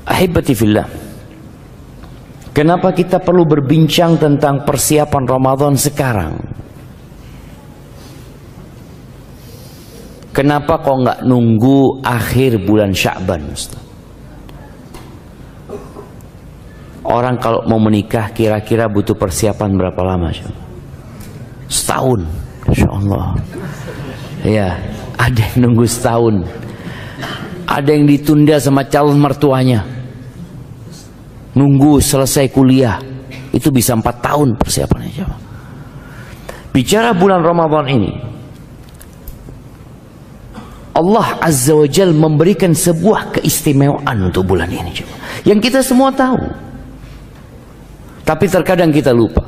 Ahibati fillah, kenapa kita perlu berbincang tentang persiapan Ramadan sekarang? Kenapa kok nggak nunggu akhir bulan Sya'ban, Ustaz? Orang kalau mau menikah kira-kira butuh persiapan berapa lama? Setahun, Insya Allah. Ya, ada yang nunggu setahun, ada yang ditunda sama calon mertuanya, nunggu selesai kuliah, itu bisa 4 tahun persiapannya. Bicara bulan Ramadan ini, Allah Azza wa Jal memberikan sebuah keistimewaan untuk bulan ini, yang kita semua tahu. Tapi terkadang kita lupa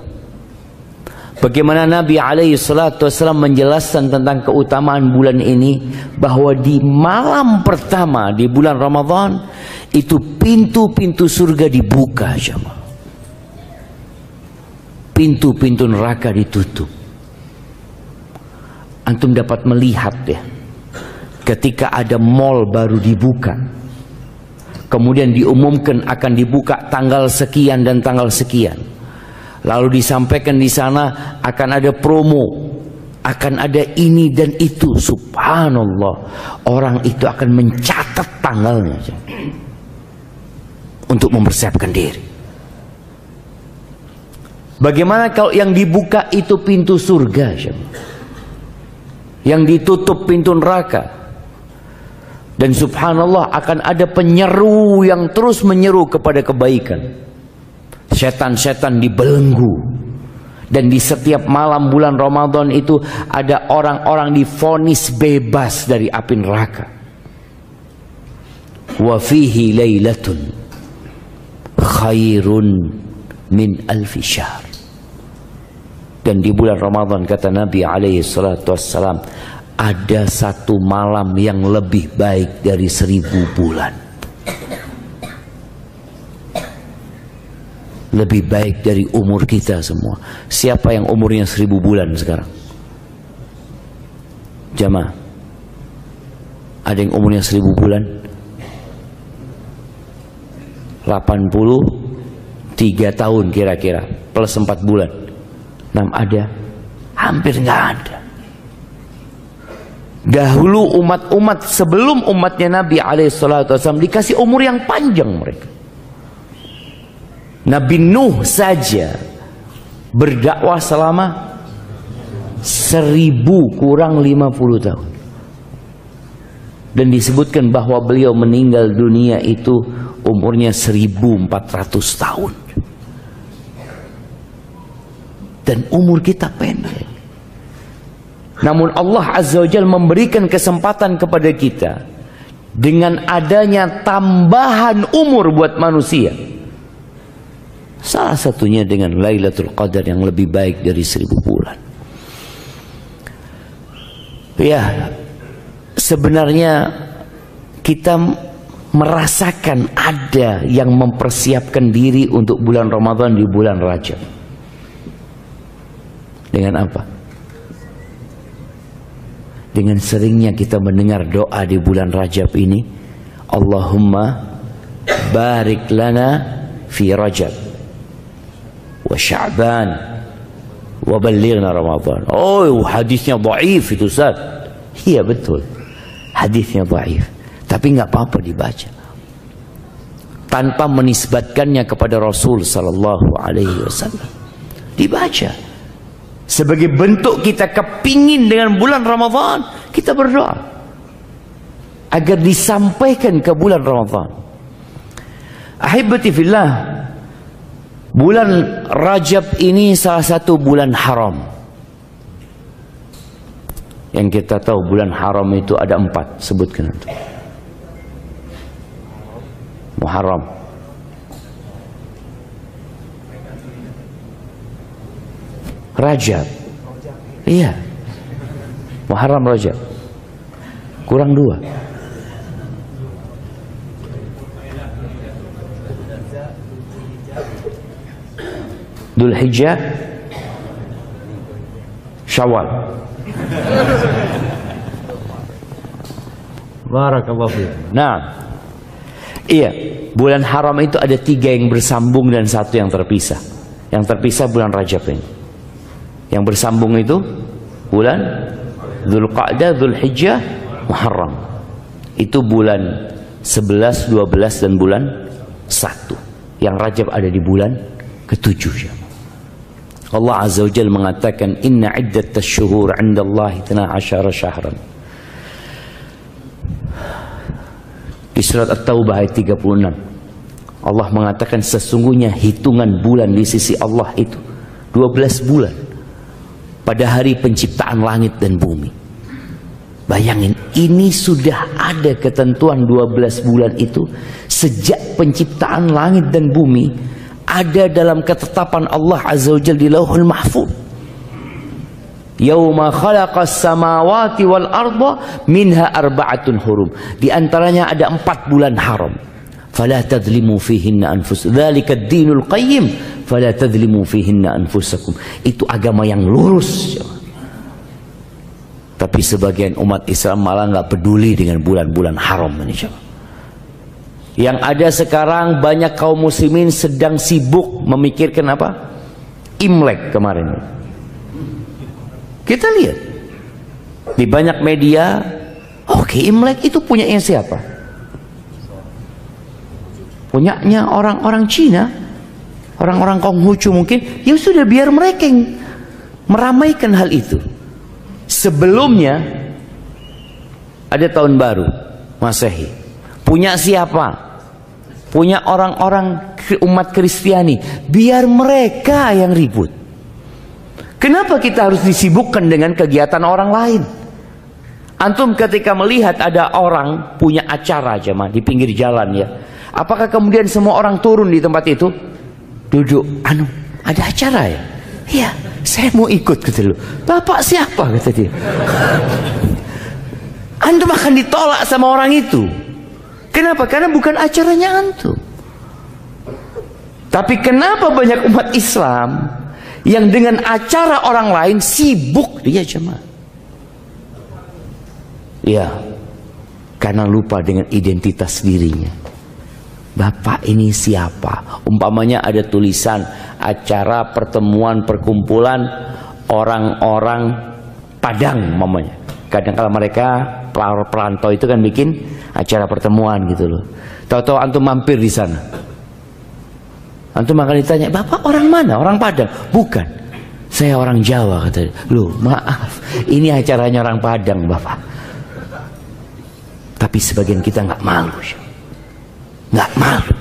bagaimana Nabi SAW menjelaskan tentang keutamaan bulan ini, bahwa di malam pertama di bulan Ramadan itu pintu-pintu surga dibuka, pintu-pintu neraka ditutup. Antum dapat melihat ya, ketika ada mall baru dibuka, kemudian diumumkan akan dibuka tanggal sekian dan tanggal sekian, lalu disampaikan di sana akan ada promo, akan ada ini dan itu. Subhanallah, orang itu akan mencatat tanggalnya untuk mempersiapkan diri. Bagaimana kalau yang dibuka itu pintu surga, yang ditutup pintu neraka? Dan subhanallah, akan ada penyeru yang terus menyeru kepada kebaikan. Setan-setan dibelenggu. Dan di setiap malam bulan Ramadan itu ada orang-orang divonis bebas dari api neraka. Wa fihi lailatun khairun min alfi syahr. Dan di bulan Ramadan, kata Nabi SAW, ada satu malam yang lebih baik dari 1000 bulan. Lebih baik dari umur kita semua. Siapa yang umurnya 1000 bulan sekarang? Jamaah, ada yang umurnya 1000 bulan? 83 tahun kira-kira, plus 4 bulan. 6 ada? Hampir nggak ada. Dahulu umat-umat sebelum umatnya Nabi SAW dikasih umur yang panjang mereka. Nabi Nuh saja berdakwah selama 1000 kurang 50 tahun. Dan disebutkan bahwa beliau meninggal dunia itu umurnya 1400 tahun. Dan umur kita pendek. Namun Allah Azza wa Jalla memberikan kesempatan kepada kita dengan adanya tambahan umur buat manusia. Salah satunya dengan Lailatul Qadar yang lebih baik dari 1000 bulan. Ya, sebenarnya kita merasakan ada yang mempersiapkan diri untuk bulan Ramadan di bulan Rajab. Dengan apa? Dengan seringnya kita mendengar doa di bulan Rajab ini, Allahumma barik lana fi Rajab wa Sya'ban wa ballighna Ramadan. Oh, hadisnya dhaif itu, Ustaz. Iya betul, hadisnya dhaif, tapi nggak apa-apa dibaca tanpa menisbatkannya kepada Rasul sallallahu alaihi wasallam. Dibaca sebagai bentuk kita kepingin dengan bulan Ramadan, kita berdoa agar disampaikan ke bulan Ramadan. Ahibati fillah, bulan Rajab ini salah satu bulan haram. Yang kita tahu bulan haram itu ada 4, sebutkan itu. Muharram, Rajab, iya, Muharram, Rajab, kurang 2. Dzulhijjah, Syawal. Barakallahu fiik. Nah, Iya, bulan haram itu ada 3 yang bersambung dan 1 yang terpisah. Yang terpisah bulan Rajab ini. Yang bersambung itu bulan Dzulqa'dah, Dzulhijjah, Muharram. Itu bulan 11, 12 dan bulan 1. Yang Rajab ada di bulan ke-7. Allah Azza wa Jalla mengatakan inna iddatash syuhur 'indallahi 12 syahran. Di surat At-Taubah ayat 36 Allah mengatakan sesungguhnya hitungan bulan di sisi Allah itu 12 bulan pada hari penciptaan langit dan bumi. Bayangin, ini sudah ada ketentuan 12 bulan itu sejak penciptaan langit dan bumi, ada dalam ketetapan Allah Azza wa Jalla di Lauhul Mahfuz. Yauma khalaqas samawati wal arda minha arba'atun hurum. Di antaranya ada 4 bulan haram. Fala tadlimu fihinna anfusakum. Dzalika ad-dinul qayyim. Fala tadlimu fihinna anfusakum. Itu agama yang lurus. Tapi sebagian umat Islam malah nggak peduli dengan bulan-bulan haram ini. Yang ada sekarang banyak kaum muslimin sedang sibuk memikirkan apa? Imlek kemarin. Kita lihat di banyak media, oke, Imlek itu punyanya siapa? Punyanya orang-orang Cina, orang-orang Konghucu mungkin. Ya sudah, biar mereka yang meramaikan hal itu. Sebelumnya ada tahun baru Masehi. Punya siapa? Punya orang-orang umat Kristiani. Biar mereka yang ribut. Kenapa kita harus disibukkan dengan kegiatan orang lain? Antum ketika melihat ada orang punya acara jemaah di pinggir jalan ya, apakah kemudian semua orang turun di tempat itu? Duduk, ada acara ya? Iya, saya mau ikut, kata lu. Bapak siapa, kata dia. Antum akan ditolak sama orang itu. Kenapa? Karena bukan acaranya antum. Tapi kenapa banyak umat Islam yang dengan acara orang lain sibuk dia jemaah? Ya, karena lupa dengan identitas dirinya. Bapak ini siapa? Umpamanya ada tulisan acara pertemuan perkumpulan orang-orang Padang umpamanya. Kadang kala mereka perantau itu kan bikin acara pertemuan gitu loh. Tahu-tahu antum mampir di sana. Antum akan ditanya, "Bapak orang mana? Orang Padang?" "Bukan. Saya orang Jawa," kata dia. "Loh, maaf. Ini acaranya orang Padang, Bapak." Tapi sebagian kita nggak malu. Nggak malu.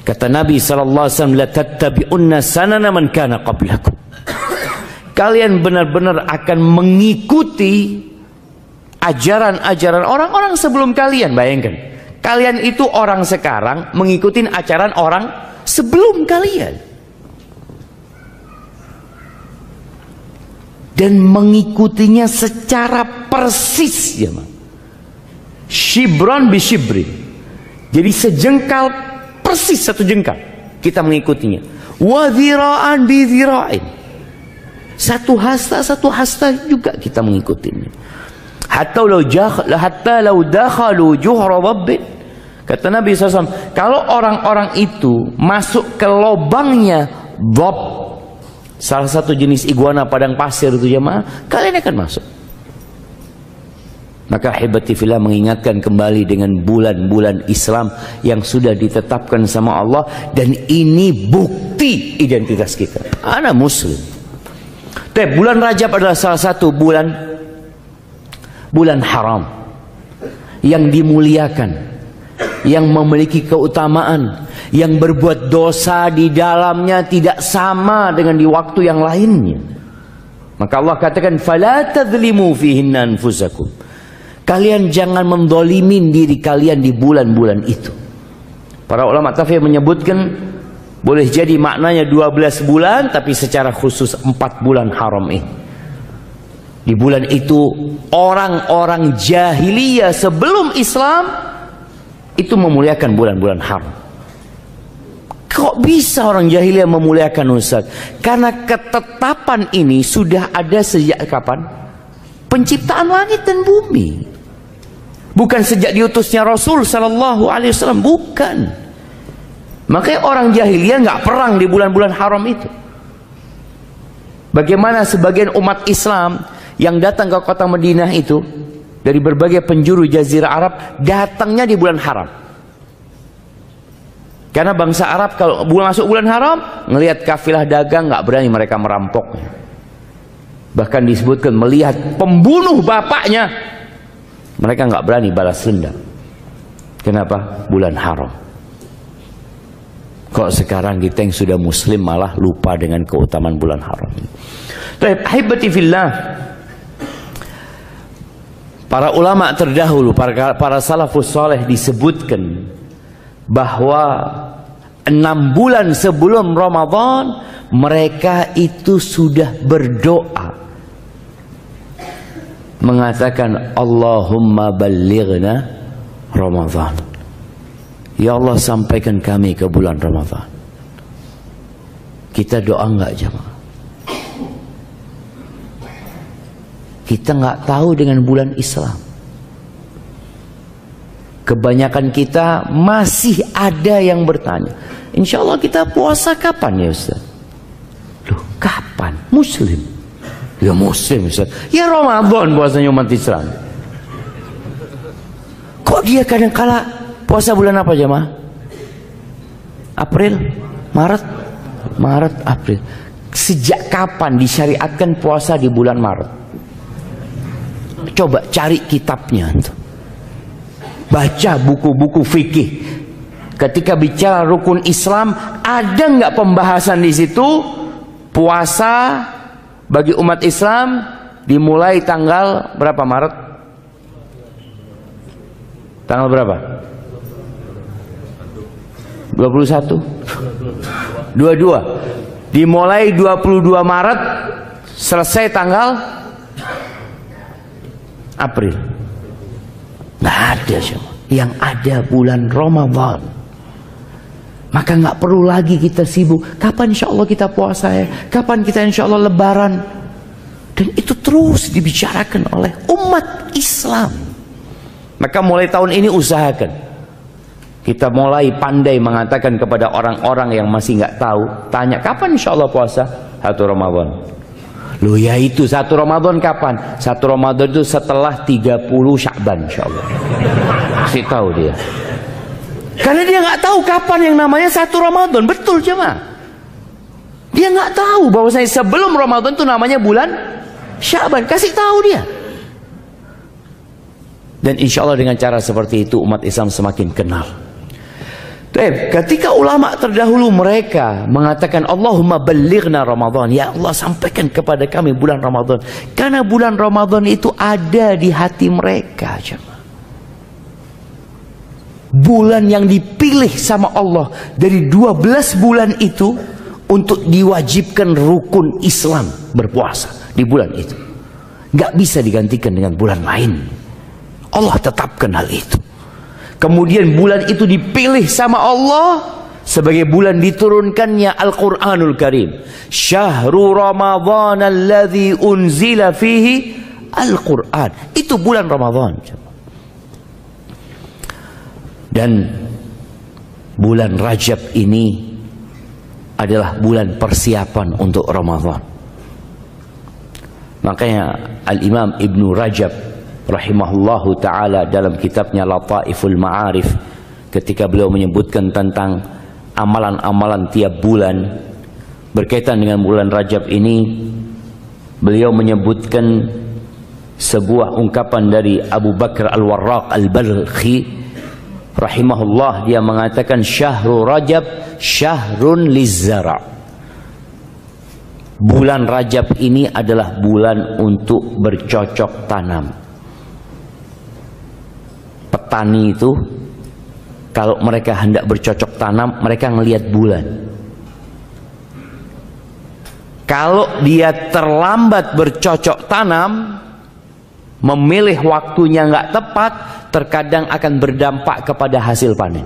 Kata Nabi SAW, "La tattabi'unna sanana man kana qablakum." Kalian benar-benar akan mengikuti ajaran-ajaran orang-orang sebelum kalian. Bayangkan, kalian itu orang sekarang mengikuti ajaran orang sebelum kalian. Dan mengikutinya secara persis ya, shibron bi shibrin. Jadi sejengkal persis satu jengkal kita mengikutinya. Wa dhira'an bi dhira'in. Satu hasta juga kita mengikutinya. Hatta law dakhalu juhra rabbin. Kata Nabi SAW, kalau orang-orang itu masuk ke lubangnya dhab, salah satu jenis iguana padang pasir itu jemaah, kalian akan masuk. Maka hibati fillah mengingatkan kembali dengan bulan-bulan Islam yang sudah ditetapkan sama Allah, dan ini bukti identitas kita. Ana muslim. Bulan Rajab adalah salah satu bulan haram yang dimuliakan, yang memiliki keutamaan, yang berbuat dosa di dalamnya tidak sama dengan di waktu yang lainnya. Maka Allah katakan, "Fala tadzlimu fihinna anfusakum." Kalian jangan mendolimin diri kalian di bulan-bulan itu. Para ulama tafsir menyebutkan boleh jadi maknanya 12 bulan, tapi secara khusus 4 bulan haram ini. Di bulan itu orang-orang jahiliyah sebelum Islam itu memuliakan bulan-bulan haram. Kok bisa orang jahiliyah memuliakan, Ustaz? Karena ketetapan ini sudah ada sejak kapan? Penciptaan langit dan bumi. Bukan sejak diutusnya Rasul sallallahu alaihi wasallam, bukan. Makanya orang jahiliyah nggak perang di bulan-bulan haram itu. Bagaimana sebagian umat Islam yang datang ke kota Madinah itu dari berbagai penjuru jazirah Arab datangnya di bulan haram. Karena bangsa Arab kalau masuk bulan haram, ngelihat kafilah dagang nggak berani mereka merampok. Bahkan disebutkan melihat pembunuh bapaknya, mereka nggak berani balas dendam. Kenapa? Bulan haram. Kok sekarang kita yang sudah muslim malah lupa dengan keutamaan bulan haram. Baik, ahibati fillah. Para ulama terdahulu, para salafus saleh disebutkan bahwa 6 bulan sebelum Ramadan mereka itu sudah berdoa mengatakan Allahumma ballighna Ramadan. Ya Allah, sampaikan kami ke bulan Ramadan. Kita doa enggak jemaah? Kita enggak tahu dengan bulan Islam. Kebanyakan kita masih ada yang bertanya, insya Allah kita puasa kapan ya Ustaz? Loh, kapan? Muslim. Ya Muslim Ustaz. Ya Ramadan puasanya umat Islam. Kok dia kadang-kala puasa bulan apa jemaah? April? Maret, April. Sejak kapan disyariatkan puasa di bulan Maret? Coba cari kitabnya tuh. Baca buku-buku fikih. Ketika bicara rukun Islam, ada nggak pembahasan di situ puasa bagi umat Islam dimulai tanggal berapa Maret? Tanggal berapa? 21? 22. Dimulai 22 Maret, selesai tanggal April. Nggak ada semua. Yang ada bulan Ramadan. Maka nggak perlu lagi kita sibuk. Kapan insya Allah kita puasa ya? Kapan kita insya Allah lebaran? Dan itu terus dibicarakan oleh umat Islam. Maka mulai tahun ini usahakan. Kita mulai pandai mengatakan kepada orang-orang yang masih nggak tahu. Tanya, kapan insya Allah puasa? 1 Ramadan. Loh ya itu 1 Ramadan kapan? 1 Ramadan itu setelah 30 Sya'ban insyaallah. Kasih tahu dia. Karena dia nggak tahu kapan yang namanya 1 Ramadan. Betul jemaah. Dia nggak tahu bahwasanya sebelum Ramadan itu namanya bulan Sya'ban. Kasih tahu dia. Dan insyaallah dengan cara seperti itu umat Islam semakin kenal. Ketika ulama terdahulu mereka mengatakan Allahumma ballighna Ramadan, ya Allah sampaikan kepada kami bulan Ramadan, karena bulan Ramadan itu ada di hati mereka. Bulan yang dipilih sama Allah dari 12 bulan itu untuk diwajibkan rukun Islam berpuasa di bulan itu. Gak bisa digantikan dengan bulan lain. Allah tetapkan hal itu. Kemudian bulan itu dipilih sama Allah sebagai bulan diturunkannya Al-Quranul Karim. Syahrul Ramadhan alladhi unzila fihi Al-Quran. Itu bulan Ramadan. Dan bulan Rajab ini adalah bulan persiapan untuk Ramadan. Makanya Al-Imam Ibn Rajab rahimahullahu ta'ala dalam kitabnya Lataiful Ma'arif, ketika beliau menyebutkan tentang amalan-amalan tiap bulan berkaitan dengan bulan Rajab ini, beliau menyebutkan sebuah ungkapan dari Abu Bakar Al-Warraq Al-Balkhi rahimahullah. Dia mengatakan Syahrul Rajab syahrun lizzara'. Bulan Rajab ini adalah bulan untuk bercocok tanam. Petani itu kalau mereka hendak bercocok tanam, mereka ngelihat bulan. Kalau dia terlambat bercocok tanam, memilih waktunya nggak tepat, terkadang akan berdampak kepada hasil panen.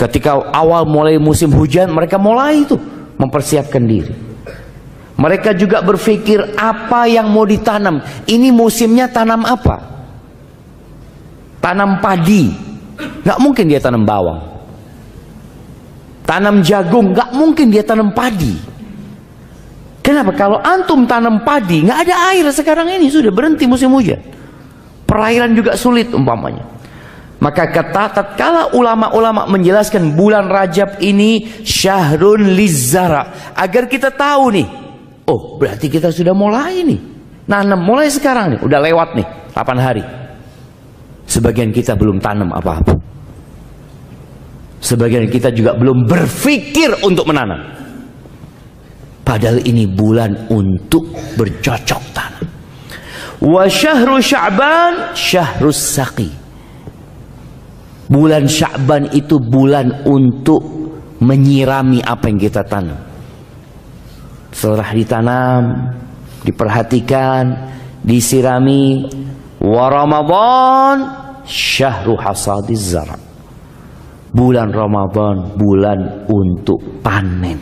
Ketika awal mulai musim hujan, mereka mulai itu mempersiapkan diri. Mereka juga berpikir apa yang mau ditanam. Ini musimnya tanam apa? tanam padi, nggak mungkin dia tanam bawang. Tanam jagung, nggak mungkin dia tanam padi. Kenapa? Kalau antum tanam padi, nggak ada air sekarang ini, sudah berhenti musim hujan. Perairan juga sulit umpamanya. Maka tatkala ulama-ulama menjelaskan bulan Rajab ini syahrun lizzara, agar kita tahu nih, oh berarti kita sudah mulai nih nanam, mulai sekarang nih, udah lewat nih 8 hari. Sebagian kita belum tanam apa-apa. Sebagian kita juga belum berpikir untuk menanam. Padahal ini bulan untuk bercocok tanam. Wa syahru Sya'ban syahrus saqi. Bulan Sya'ban itu bulan untuk menyirami apa yang kita tanam. Setelah ditanam, diperhatikan, disirami. Wa Ramadan syahru hasadiz zara. Bulan Ramadan bulan untuk panen.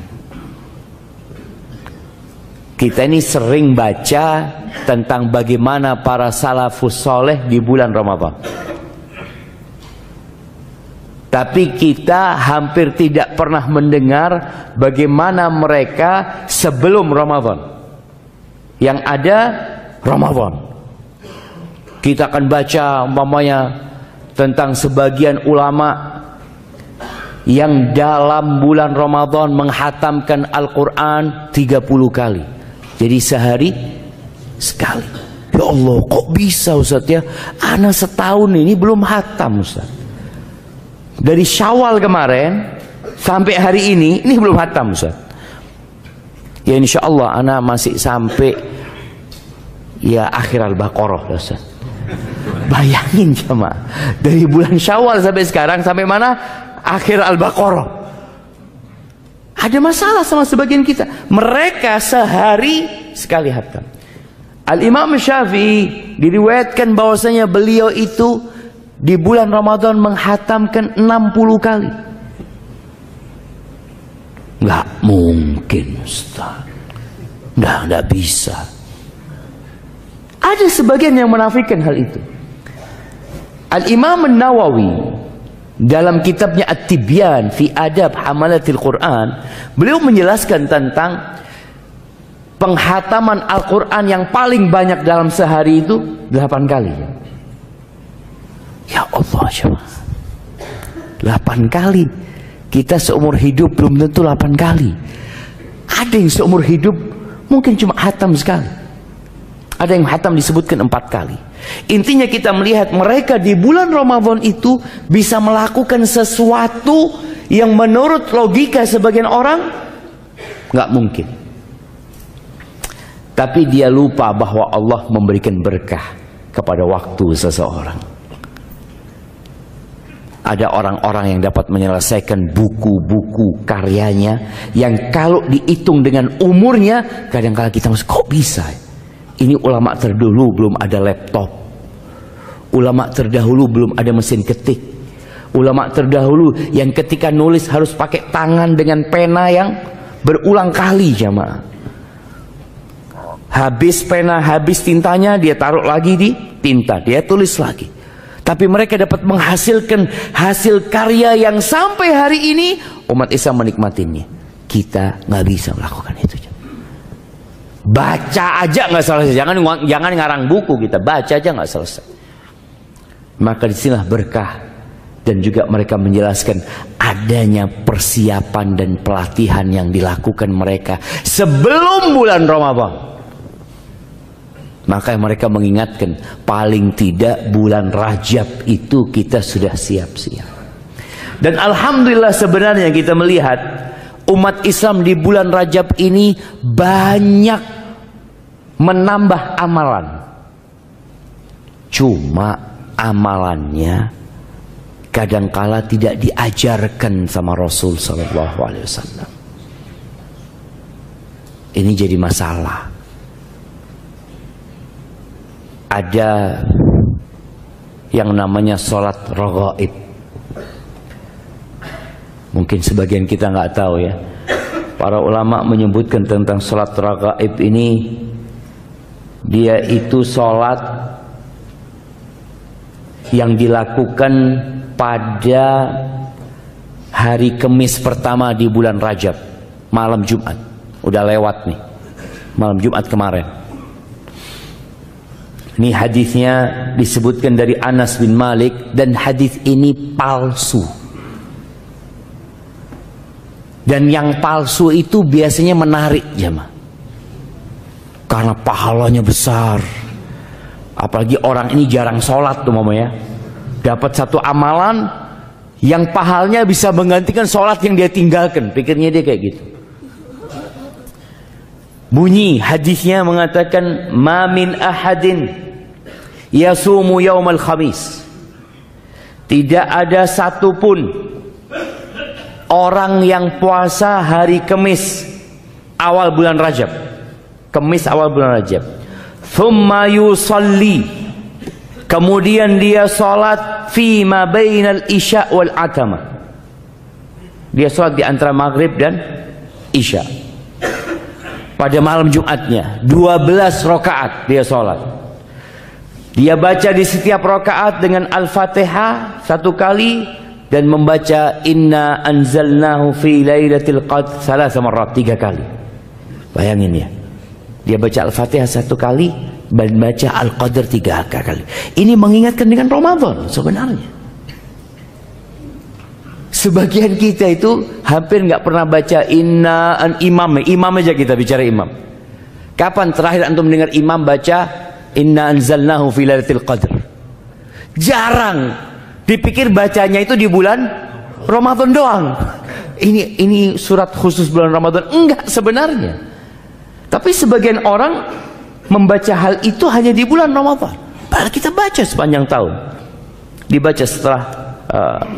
Kita ini sering baca tentang bagaimana para salafus soleh di bulan Ramadan. Tapi kita hampir tidak pernah mendengar bagaimana mereka sebelum Ramadan. Yang ada Ramadan. Kita akan baca umpamanya tentang sebagian ulama yang dalam bulan Ramadan menghatamkan Al-Quran 30 kali. Jadi sehari sekali. Ya Allah, kok bisa Ustaz ya? Ana setahun ini belum hatam Ustaz. Dari Syawal kemarin sampai hari ini belum hatam Ustaz. Ya insya Allah ana masih sampai ya akhir Al-Baqarah Ustaz. Bayangin jemaah, dari bulan Syawal sampai sekarang sampai mana? Akhir Al-Baqarah. Ada masalah sama sebagian kita. Mereka sehari sekali hatam. Al-Imam Syafi'i diriwayatkan bahwasanya beliau itu di bulan Ramadan menghatamkan 60 kali. Nggak mungkin Ustaz. Nggak bisa. Ada sebagian yang menafikan hal itu. Al-Imam An-Nawawi dalam kitabnya At-Tibyan fi Adab Hamalatil Quran, beliau menjelaskan tentang penghataman Al-Quran yang paling banyak dalam sehari itu 8 kali. Ya Allah, 8 kali. Kita seumur hidup belum tentu 8 kali. Ada yang seumur hidup mungkin cuma hatam sekali. Ada yang hatam disebutkan 4 kali. Intinya kita melihat mereka di bulan Ramadan itu bisa melakukan sesuatu yang menurut logika sebagian orang nggak mungkin. Tapi dia lupa bahwa Allah memberikan berkah kepada waktu seseorang. Ada orang-orang yang dapat menyelesaikan buku-buku karyanya yang kalau dihitung dengan umurnya kadang-kadang kita masuk, kok bisa? Ini ulama terdahulu belum ada laptop. Ulama terdahulu belum ada mesin ketik. Ulama terdahulu yang ketika nulis harus pakai tangan dengan pena yang berulang kali jamaah. Habis pena, habis tintanya, dia taruh lagi di tinta, dia tulis lagi. Tapi mereka dapat menghasilkan hasil karya yang sampai hari ini umat Islam menikmatinya. Kita nggak bisa melakukan itu. Baca aja nggak selesai. Jangan ngarang buku, kita baca aja nggak selesai. Maka disinilah berkah. Dan juga mereka menjelaskan adanya persiapan dan pelatihan yang dilakukan mereka sebelum bulan Ramadan. Maka mereka mengingatkan paling tidak bulan Rajab itu kita sudah siap-siap. Dan alhamdulillah sebenarnya kita melihat umat Islam di bulan Rajab ini banyak menambah amalan. Cuma amalannya kadangkala tidak diajarkan sama Rasul sallallahu alaihi wasallam. Ini jadi masalah. Ada yang namanya sholat raghaib. Mungkin sebagian kita nggak tahu ya. Para ulama menyebutkan tentang sholat raghaib ini, dia itu sholat yang dilakukan pada hari Kamis pertama di bulan Rajab, malam Jumat. Udah lewat nih, malam Jumat kemarin. Ini hadisnya disebutkan dari Anas bin Malik, dan hadis ini palsu. Dan yang palsu itu biasanya menarik jemaah, karena pahalanya besar. Apalagi orang ini jarang sholat tuh mamanya, dapat satu amalan yang pahalanya bisa menggantikan sholat yang dia tinggalkan. Pikirnya dia kayak gitu. Bunyi hadisnya mengatakan, ma min ahadin yasumu yaumal khamis, tidak ada satupun orang yang puasa hari Kamis awal bulan Rajab. Kamis awal bulan Rajab. Thumma yusalli, kemudian dia salat fi ma bainal isya wal atama. Dia salat di antara maghrib dan isya. Pada malam Jumatnya 12 rakaat dia salat. Dia baca di setiap rakaat dengan Al-Fatihah satu kali, dan membaca inna anzalnahu fi lailatul qadr 3 marrat, 3 kali. Bayangin ya, dia baca Al-Fatihah satu kali dan baca Al-Qadr 3 kali. Ini mengingatkan dengan Ramadan sebenarnya. Sebagian kita itu hampir nggak pernah baca inna imam aja kita bicara imam. Kapan terakhir antum mendengar imam baca inna anzalnahu fi lailatul qadr? Jarang. Dipikir bacanya itu di bulan Ramadan doang. Ini surat khusus bulan Ramadan. Enggak sebenarnya. Tapi sebagian orang membaca hal itu hanya di bulan Ramadan. Padahal kita baca sepanjang tahun. Dibaca setelah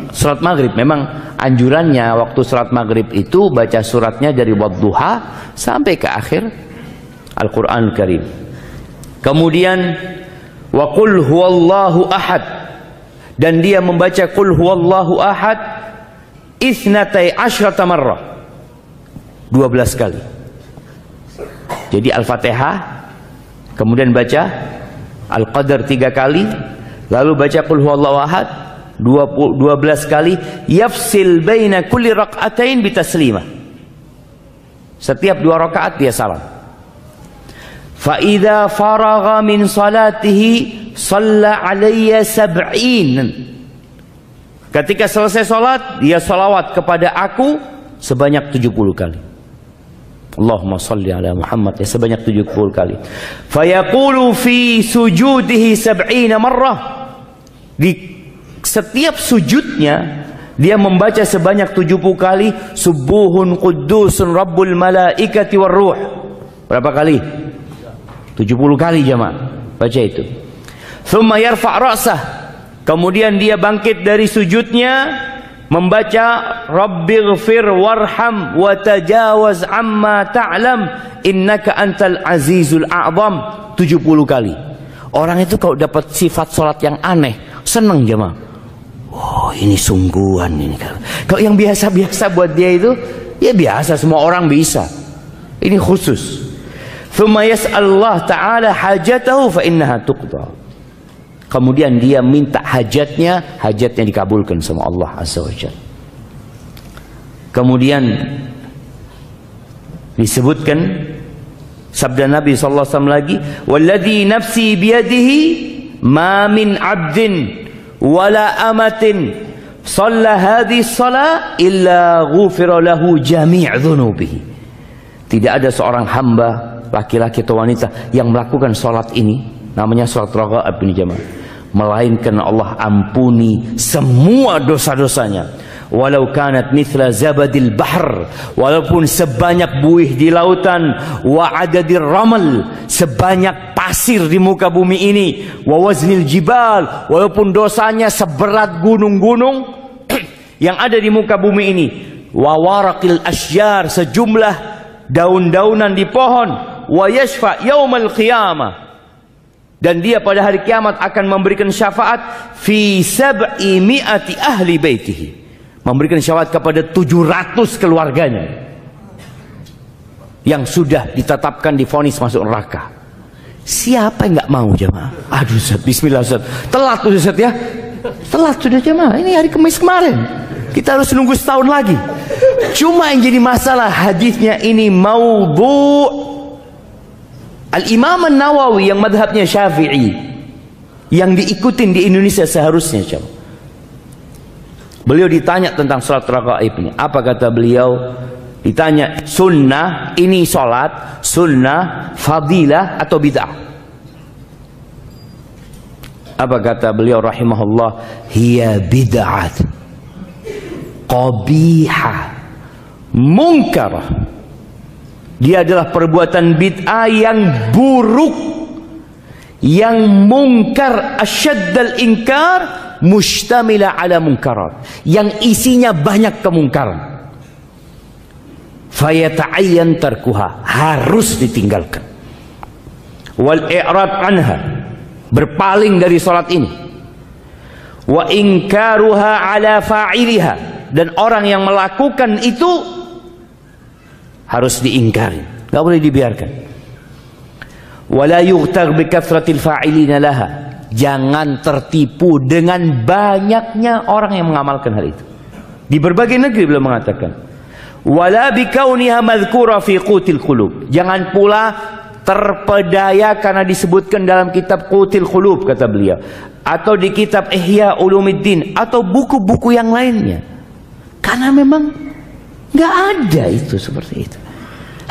surat maghrib. Memang anjurannya waktu surat maghrib itu baca suratnya dari wadduha sampai ke akhir Al-Quran Karim. Kemudian wa qul huwallahu ahad, dan dia membaca qul huwallahu ahad isnatai asyrata marrah, 12 kali. Jadi Al-Fatihah, kemudian baca Al-Qadr 3 kali, lalu baca qul huwallahu ahad 12 kali. Yafsil baina kulli rak'atain bitaslimah, setiap 2 rakaat dia salam. Fa idza faragha min salatihi shalla alayya 70. Ketika selesai salat, dia salawat kepada aku sebanyak 70 kali. Allahumma salli ala Muhammad, ya, sebanyak 70 kali. Fa yaqulu fi sujudihi 70 marrah. Di setiap sujudnya dia membaca sebanyak 70 kali subuhun quddusun rabbul malaikati war ruh. Berapa kali? 70 kali jemaah. Baca itu. Thumma yarfa' ra'sah, kemudian dia bangkit dari sujudnya membaca Rabbighfir warham wa tajawaz amma ta'lam innaka antal azizul a'zam 70 kali. Orang itu kalau dapat sifat salat yang aneh, senang jemaah. Oh, ini sungguhan ini. Kalau yang biasa-biasa buat dia itu, ya biasa, semua orang bisa. Ini khusus. Thumma yas'alullah ta'ala hajatahu fa innaha tuqda. Kemudian dia minta hajatnya dikabulkan sama Allah Azza wa Jalla. Kemudian disebutkan sabda Nabi sallallahu alaihi wasallam lagi, walladzi nafsi biyadihi ma min 'abdin wala amatin shalla hadhihi shalah illa ghufira lahu jami' dhunubihi. Tidak ada seorang hamba laki-laki atau wanita yang melakukan salat ini, namanya salat raga'ib bin jamaah, melainkan Allah ampuni semua dosa-dosanya. Walau kanat mithla zabadil bahr, walaupun sebanyak buih di lautan, wa adadir ramal, sebanyak pasir di muka bumi ini, wa waznil jibal, walaupun dosanya seberat gunung-gunung yang ada di muka bumi ini, wa waraqil asjar, sejumlah daun-daunan di pohon, wa yashfa yaumal qiyamah, dan dia pada hari kiamat akan memberikan syafaat fi 700 ahli baitihi, memberikan syafaat kepada 700 keluarganya yang sudah ditetapkan divonis masuk neraka. Siapa yang nggak mau jemaah? Aduh Ustaz, bismillah Ustaz, telat tuh Ustaz ya. Telat sudah jemaah. Ini hari Kamis kemarin. Kita harus nunggu setahun lagi. Cuma yang jadi masalah hadisnya ini maudhu'. Al-Imam An-Nawawi yang madhabnya Syafi'i, yang diikutin di Indonesia seharusnya, jemaah. Beliau ditanya tentang salat raghaib ini. Apa kata beliau? Ditanya, sunnah ini salat, sunnah, fadilah atau bid'ah? Apa kata beliau rahimahullah? Hiya bid'at qabihah munkarah. Dia adalah perbuatan bid'ah yang buruk, yang mungkar, asyaddal inkar, mustamila ala munkarat, yang isinya banyak kemungkaran. Fayata'ayyan tarkuha, harus ditinggalkan. Wal i'rad anha, berpaling dari salat ini. Wa inkaruha ala fa'iliha, dan orang yang melakukan itu harus diingkari, enggak boleh dibiarkan. Wala yughtar bi kathratil fa'ilina laha, jangan tertipu dengan banyaknya orang yang mengamalkan hal itu. Di berbagai negeri beliau mengatakan, wala bikauniha madhkura fi qutil qulub, jangan pula terpedaya karena disebutkan dalam kitab Qutil Qulub kata beliau, atau di kitab Ihya Ulumuddin, atau buku-buku yang lainnya, karena memang nggak ada itu seperti itu.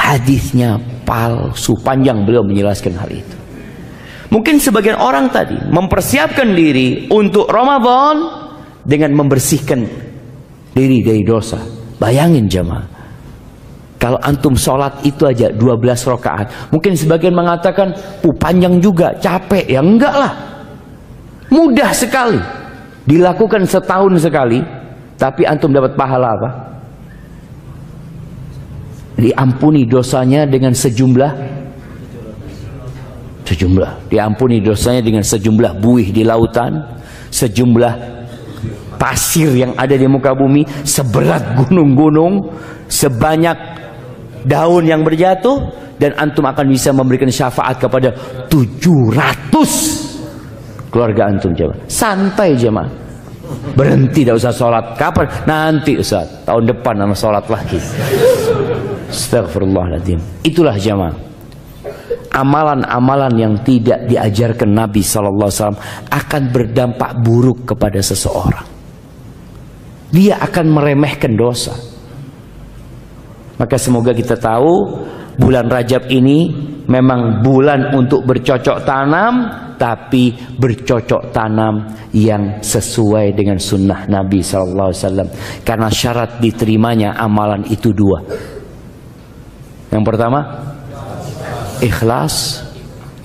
Hadisnya palsu. Panjang beliau menjelaskan hal itu. Mungkin sebagian orang tadi mempersiapkan diri untuk Ramadan dengan membersihkan diri dari dosa. Bayangin jemaah, kalau antum sholat itu aja 12 rakaat, mungkin sebagian mengatakan, panjang juga, capek. Ya enggak lah, mudah sekali, dilakukan setahun sekali, tapi antum dapat pahala apa? Diampuni dosanya dengan sejumlah, diampuni dosanya dengan sejumlah buih di lautan, sejumlah pasir yang ada di muka bumi, seberat gunung-gunung, sebanyak daun yang berjatuh, dan antum akan bisa memberikan syafaat kepada 700 keluarga antum. Jemaah, santai jemaah, berhenti, tidak usah sholat. Kapan? Nanti Ustaz, tahun depan sama sholat lagi. Astagfirullahaladzim. Itulah jemaah, amalan-amalan yang tidak diajarkan Nabi SAW akan berdampak buruk kepada seseorang. Dia akan meremehkan dosa. Maka semoga kita tahu bulan Rajab ini memang bulan untuk bercocok tanam, tapi bercocok tanam yang sesuai dengan sunnah Nabi SAW. Karena syarat diterimanya amalan itu dua. Yang pertama, ikhlas.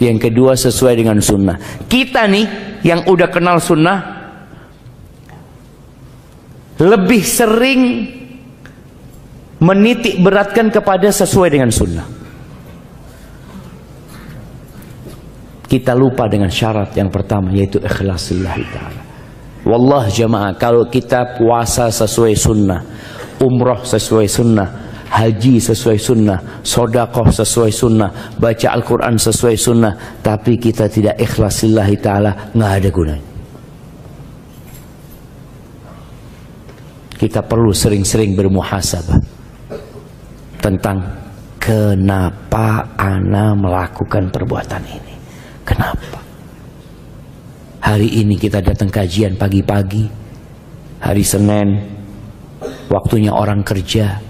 Yang kedua, sesuai dengan sunnah. Kita nih yang udah kenal sunnah lebih sering menitik beratkan kepada sesuai dengan sunnah. Kita lupa dengan syarat yang pertama, yaitu ikhlas lillahi ta'ala. Wallah jamaah, kalau kita puasa sesuai sunnah, umroh sesuai sunnah, haji sesuai sunnah, sodakoh sesuai sunnah, baca Al-Quran sesuai sunnah, tapi kita tidak ikhlas lillahi ta'ala, nggak ada gunanya. Kita perlu sering-sering bermuhasabah tentang kenapa ana melakukan perbuatan ini. Kenapa? Hari ini kita datang kajian pagi-pagi, hari Senin, waktunya orang kerja.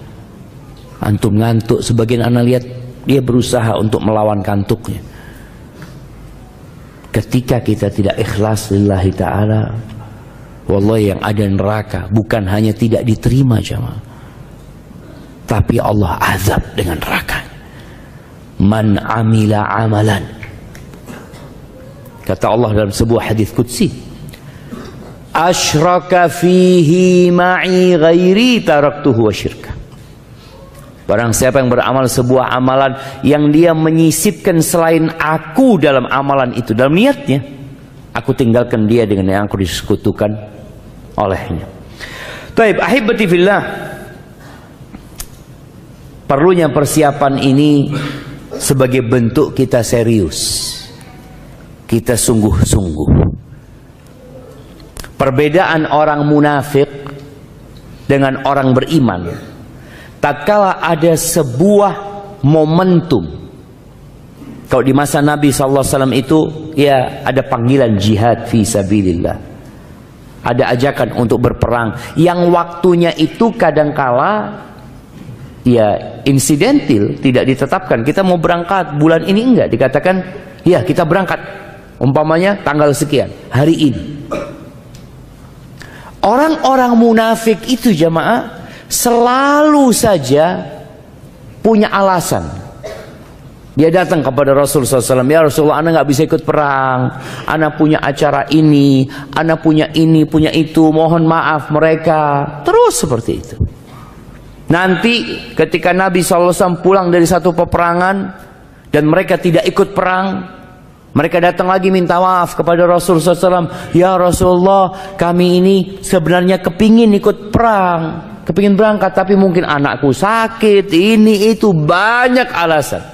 Antum ngantuk, sebagian anak lihat dia berusaha untuk melawan kantuknya. Ketika kita tidak ikhlas lillahi ta'ala, wallahi yang ada neraka bukan hanya tidak diterima jamaah, tapi Allah azab dengan neraka. Man amila amalan, kata Allah dalam sebuah hadis qudsi, asyraka fihi ma'i ghairi taraktuhu wa syirka. Barang siapa yang beramal sebuah amalan yang dia menyisipkan selain aku dalam amalan itu, dalam niatnya, aku tinggalkan dia dengan yang aku disekutukan olehnya. Taib, ahibati fillah, perlunya persiapan ini sebagai bentuk kita serius, kita sungguh-sungguh. Perbedaan orang munafik dengan orang beriman, tatkala ada sebuah momentum. Kalau di masa Nabi SAW itu, ya ada panggilan jihad fi sabilillah, ada ajakan untuk berperang, yang waktunya itu kadangkala ya insidental, tidak ditetapkan. Kita mau berangkat bulan ini, enggak dikatakan ya kita berangkat umpamanya tanggal sekian hari ini. Orang-orang munafik itu jamaah selalu saja punya alasan. Dia datang kepada Rasulullah SAW, ya Rasulullah, ana nggak bisa ikut perang, ana punya acara ini, ana punya ini, punya itu, mohon maaf mereka. Terus seperti itu. Nanti ketika Nabi SAW pulang dari satu peperangan dan mereka tidak ikut perang, mereka datang lagi minta maaf kepada Rasulullah SAW. Ya Rasulullah, kami ini sebenarnya kepingin ikut perang, kepingin berangkat, tapi mungkin anakku sakit, ini itu, banyak alasan.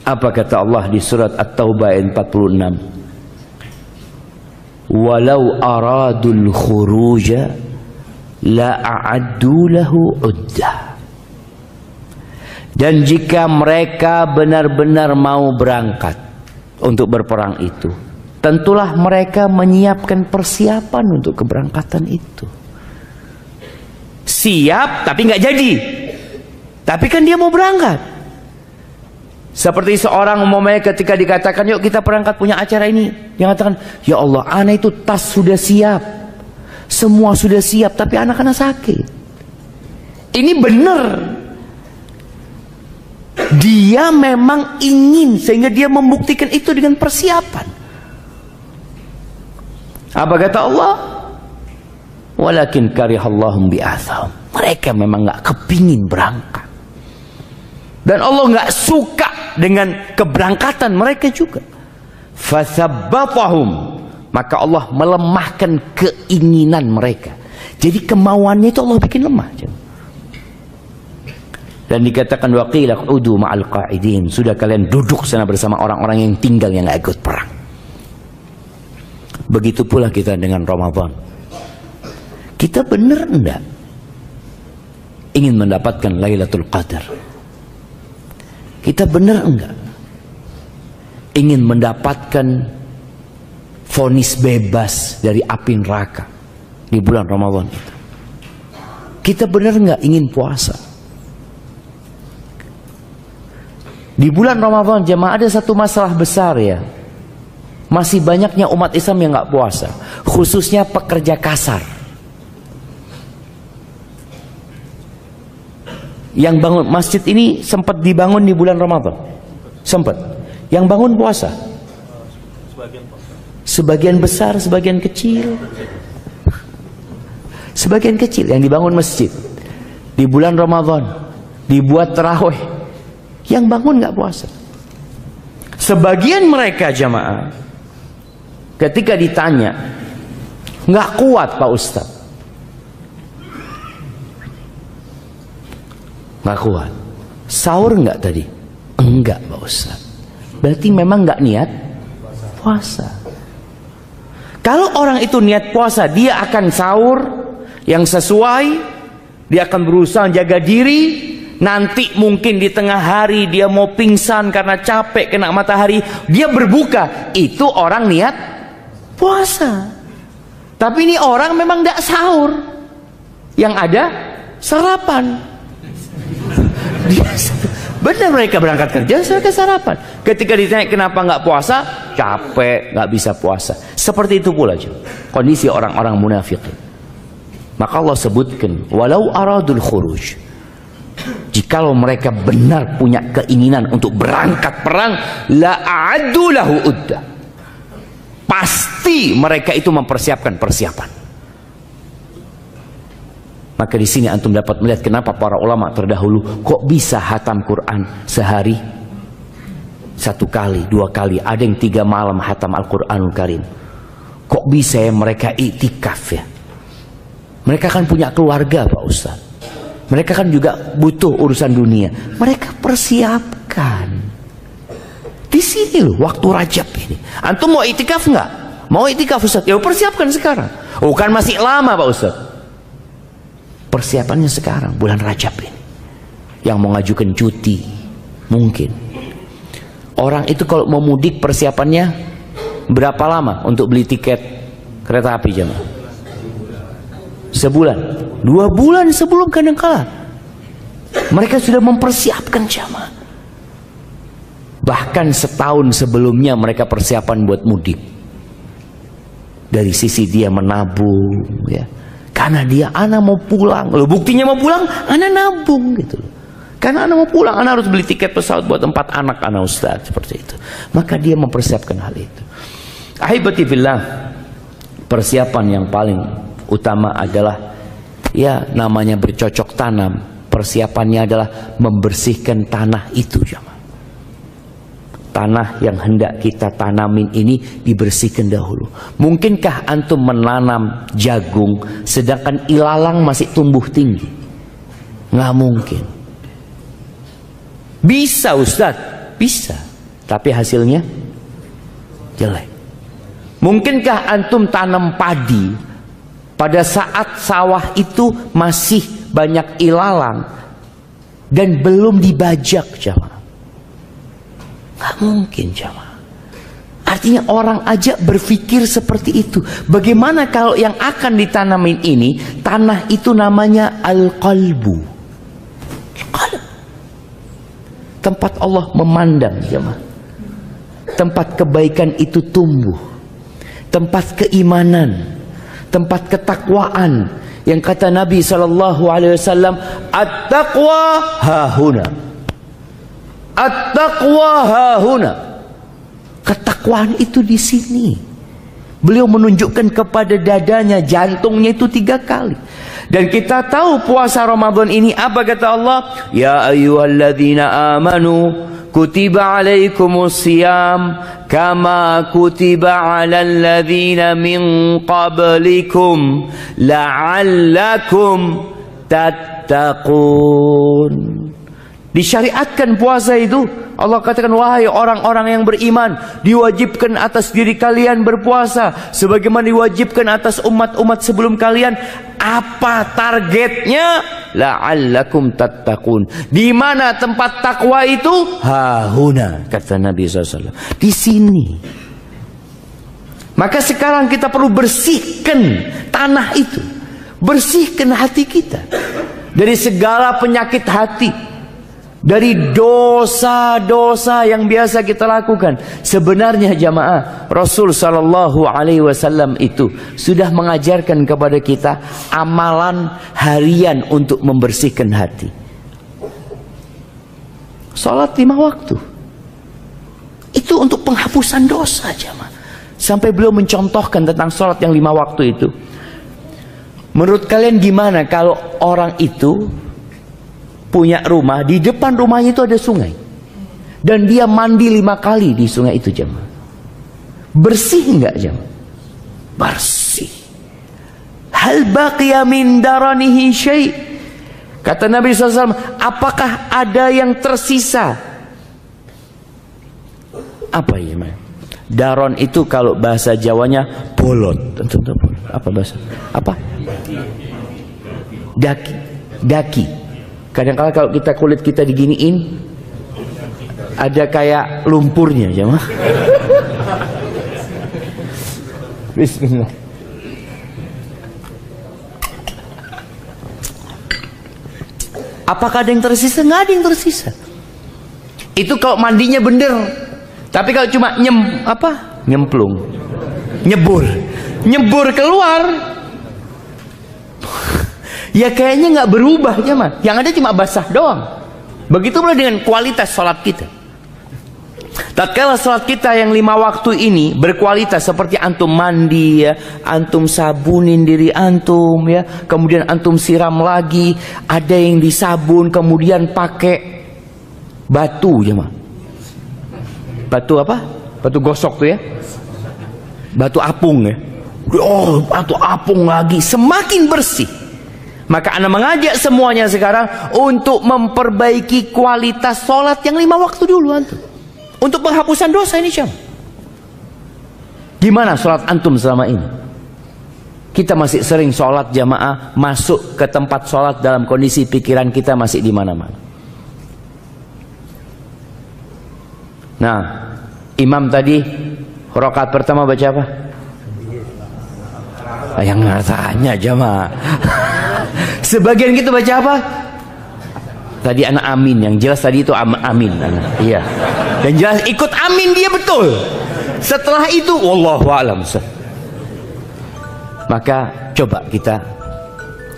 Apa kata Allah di surat At-Taubah ayat 46? Walau aradul khuruja la a'addu lahu uddah. Dan jika mereka benar-benar mau berangkat untuk berperang itu, tentulah mereka menyiapkan persiapan untuk keberangkatan itu. Siap tapi nggak jadi. Tapi kan dia mau berangkat. Seperti seorang umpamanya ketika dikatakan yuk kita berangkat punya acara ini, yang katakan ya Allah, ana itu tas sudah siap, semua sudah siap, tapi anak-anak sakit. Ini benar, dia memang ingin, sehingga dia membuktikan itu dengan persiapan. Apa kata Allah? Walakin karihallahum bi'athahum. Mereka memang nggak kepingin berangkat, dan Allah nggak suka dengan keberangkatan mereka juga. Fathabbatahum, maka Allah melemahkan keinginan mereka. Jadi kemauannya itu Allah bikin lemah. Dan dikatakan waqila qudu ma'al qa'idin, sudah kalian duduk sana bersama orang-orang yang tinggal, yang nggak ikut perang. Begitu pula kita dengan Ramadan. Kita benar enggak ingin mendapatkan Lailatul Qadar? Kita benar enggak ingin mendapatkan vonis bebas dari api neraka di bulan Ramadan itu? Kita benar enggak ingin puasa? Di bulan Ramadan jemaah ada satu masalah besar ya. Masih banyaknya umat Islam yang enggak puasa, khususnya pekerja kasar. Yang bangun masjid ini sempat dibangun di bulan Ramadan, sempat. Yang bangun puasa, sebagian besar, sebagian kecil. Sebagian kecil yang dibangun masjid di bulan Ramadan, dibuat tarawih, yang bangun nggak puasa. Sebagian mereka jamaah, ketika ditanya, nggak kuat Pak Ustadz. Nggak kuat. Sahur nggak tadi? Enggak Pak Ustaz. Berarti memang nggak niat puasa. Kalau orang itu niat puasa, dia akan sahur yang sesuai, dia akan berusaha jaga diri. Nanti mungkin di tengah hari dia mau pingsan karena capek kena matahari, dia berbuka. Itu orang niat puasa. Tapi ini orang memang nggak sahur, yang ada sarapan. Benar, mereka berangkat kerja, mereka sarapan. Ketika ditanya kenapa nggak puasa, capek, nggak bisa puasa. Seperti itu pula kondisi orang-orang munafik. Maka Allah sebutkan, walau aradul khuruj, jikalau mereka benar punya keinginan untuk berangkat perang, la a'addu lahu uddah, pasti mereka itu mempersiapkan persiapan. Maka di sini antum dapat melihat kenapa para ulama terdahulu kok bisa hatam Quran sehari, 1 kali, 2 kali, ada yang 3 malam hatam Al-Quranul Karim. Kok bisa ya mereka iktikaf ya? Mereka kan punya keluarga Pak Ustaz. Mereka kan juga butuh urusan dunia. Mereka persiapkan. Di sini loh waktu Rajab ini. Antum mau iktikaf nggak? Mau iktikaf Ustaz? Ya persiapkan sekarang. Oh kan masih lama Pak Ustaz. Persiapannya sekarang, bulan Rajab ini. Yang mau ngajukan cuti, mungkin. Orang itu kalau mau mudik persiapannya berapa lama untuk beli tiket kereta api jemaah? Sebulan, 2 bulan sebelum kadangkala. Mereka sudah mempersiapkan jemaah. Bahkan setahun sebelumnya mereka persiapan buat mudik. Dari sisi dia menabung, ya. Karena dia, anak mau pulang. Loh, buktinya mau pulang, anak nabung gitu. Karena anak mau pulang, anak harus beli tiket pesawat buat 4 anak anak Ustaz, seperti itu. Maka dia mempersiapkan hal itu. Ahibati fillah, persiapan yang paling utama adalah ya namanya bercocok tanam. Persiapannya adalah membersihkan tanah itu, jemaah. Tanah yang hendak kita tanamin ini dibersihkan dahulu. Mungkinkah antum menanam jagung sedangkan ilalang masih tumbuh tinggi? Nggak mungkin. Bisa Ustaz, bisa. Tapi hasilnya jelek. Mungkinkah antum tanam padi pada saat sawah itu masih banyak ilalang dan belum dibajak, jemaah? Nggak mungkin, jemaah. Artinya orang aja berpikir seperti itu. Bagaimana kalau yang akan ditanamin ini, tanah itu namanya al-qalbu. Qalb. Tempat Allah memandang, jemaah. Tempat kebaikan itu tumbuh. Tempat keimanan, tempat ketakwaan. Yang kata Nabi SAW, at-taqwa hahuna. At-taqwa hahuna. Ketakwaan itu di sini. Beliau menunjukkan kepada dadanya, jantungnya itu 3 kali. Dan kita tahu puasa Ramadan ini apa kata Allah? Ya ayyuhalladzina amanu kutiba alaikumus siyam kama kutiba alal ladzina min qablikum la'allakum tattaqun. Disyariatkan puasa itu. Allah katakan, wahai orang-orang yang beriman, diwajibkan atas diri kalian berpuasa sebagaimana diwajibkan atas umat-umat sebelum kalian. Apa targetnya? La'allakum tattaqun. Di mana tempat takwa itu? Hahuna, kata Nabi SAW. Di sini. Maka sekarang kita perlu bersihkan tanah itu. Bersihkan hati kita dari segala penyakit hati, dari dosa-dosa yang biasa kita lakukan. Sebenarnya jamaah, Rasul Sallallahu Alaihi Wasallam itu sudah mengajarkan kepada kita amalan harian untuk membersihkan hati. Salat 5 waktu itu untuk penghapusan dosa, jamaah. Sampai beliau mencontohkan tentang salat yang 5 waktu itu. Menurut kalian gimana kalau orang itu punya rumah, di depan rumahnya itu ada sungai, dan dia mandi 5 kali di sungai itu, jemaah? Bersih enggak, jemaah? Bersih. Hal baqiya min daranihi syai'. Kata Nabi SAW, apakah ada yang tersisa? Apa ya, jemaah? Daron itu kalau bahasa Jawanya bolot. Apa bahasa? Apa? Daki. Daki. Kadang-kadang kalau kita kulit kita diginiin, ada kayak lumpurnya, jemaah. Bismillah. Apakah ada yang tersisa? Nggak ada yang tersisa. Itu kalau mandinya bener. Tapi kalau cuma nyemplung, nyebur keluar, ya kayaknya nggak berubah, jemaah. Yang ada cuma basah doang. Begitu pula dengan kualitas sholat kita. Tatkala sholat kita yang 5 waktu ini berkualitas, seperti antum mandi, ya, antum sabunin diri antum, ya, kemudian antum siram lagi, ada yang disabun, kemudian pakai batu, jemaah. Batu apa? Batu gosok tuh, ya. Batu apung, ya. Oh, batu apung lagi, semakin bersih. Maka Anda mengajak semuanya sekarang untuk memperbaiki kualitas sholat yang 5 waktu dulu, antum. Untuk penghapusan dosa ini, jam. Gimana sholat antum selama ini? Kita masih sering sholat jamaah, masuk ke tempat sholat dalam kondisi pikiran kita masih di mana-mana. Nah, imam tadi rakaat pertama baca apa? Yang nggak tanya jamaah. Sebagian kita baca apa? Tadi anak amin, yang jelas tadi itu amin. Iya. Dan jelas ikut amin dia betul. Setelah itu wallahu a'lam. Maka coba kita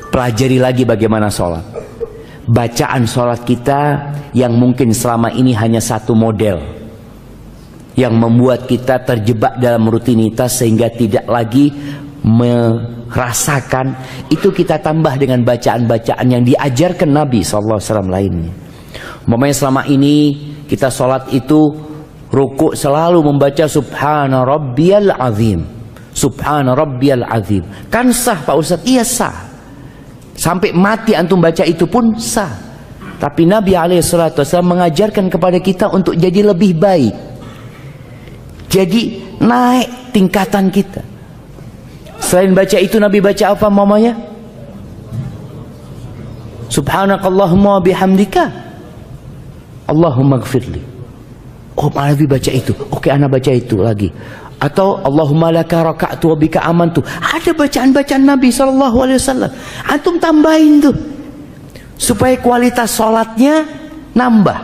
pelajari lagi bagaimana sholat. Bacaan sholat kita yang mungkin selama ini hanya satu model, yang membuat kita terjebak dalam rutinitas sehingga tidak lagi merasakan, itu kita tambah dengan bacaan-bacaan yang diajarkan Nabi SAW lainnya. Umpamanya selama ini kita sholat itu ruku selalu membaca Subhana Rabbiyal Azim, Subhana Rabbiyal Azim. Kan sah Pak Ustadz? Iya sah. Sampai mati antum baca itu pun sah. Tapi Nabi SAW mengajarkan kepada kita untuk jadi lebih baik, jadi naik tingkatan kita. Selain baca itu Nabi baca apa mamanya? Subhanakallahumma bihamdika Allahumma gfirli. Oh, Nabi baca itu. Oke, ana baca itu lagi. Atau Allahumma laka raka'tu wa bika amantu. Ada bacaan-bacaan Nabi SAW. Antum tambahin tuh supaya kualitas sholatnya nambah.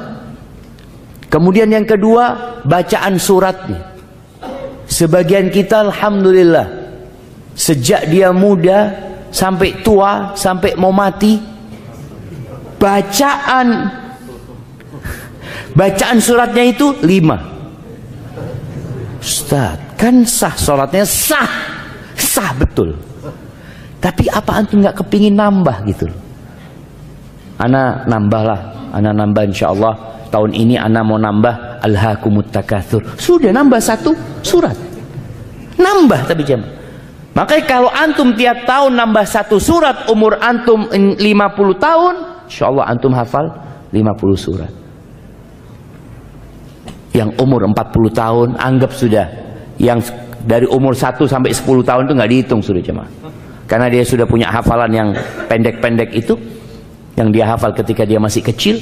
Kemudian yang kedua, bacaan suratnya. Sebagian kita alhamdulillah sejak dia muda sampai tua, sampai mau mati, bacaan suratnya itu 5. Ustaz, kan sah sholatnya, sah betul. Tapi apa antum nggak kepingin nambah gitu? Ana nambah insyaallah. Tahun ini ana mau nambah Alhaakumut Takatsur. Sudah nambah 1 surat. Nambah tapi jemaah. Makanya kalau antum tiap tahun nambah 1 surat, umur antum 50 tahun, insyaallah antum hafal 50 surat. Yang umur 40 tahun, anggap sudah. Yang dari umur 1 sampai 10 tahun itu nggak dihitung sudah jemaah. Karena dia sudah punya hafalan yang pendek-pendek itu, yang dia hafal ketika dia masih kecil,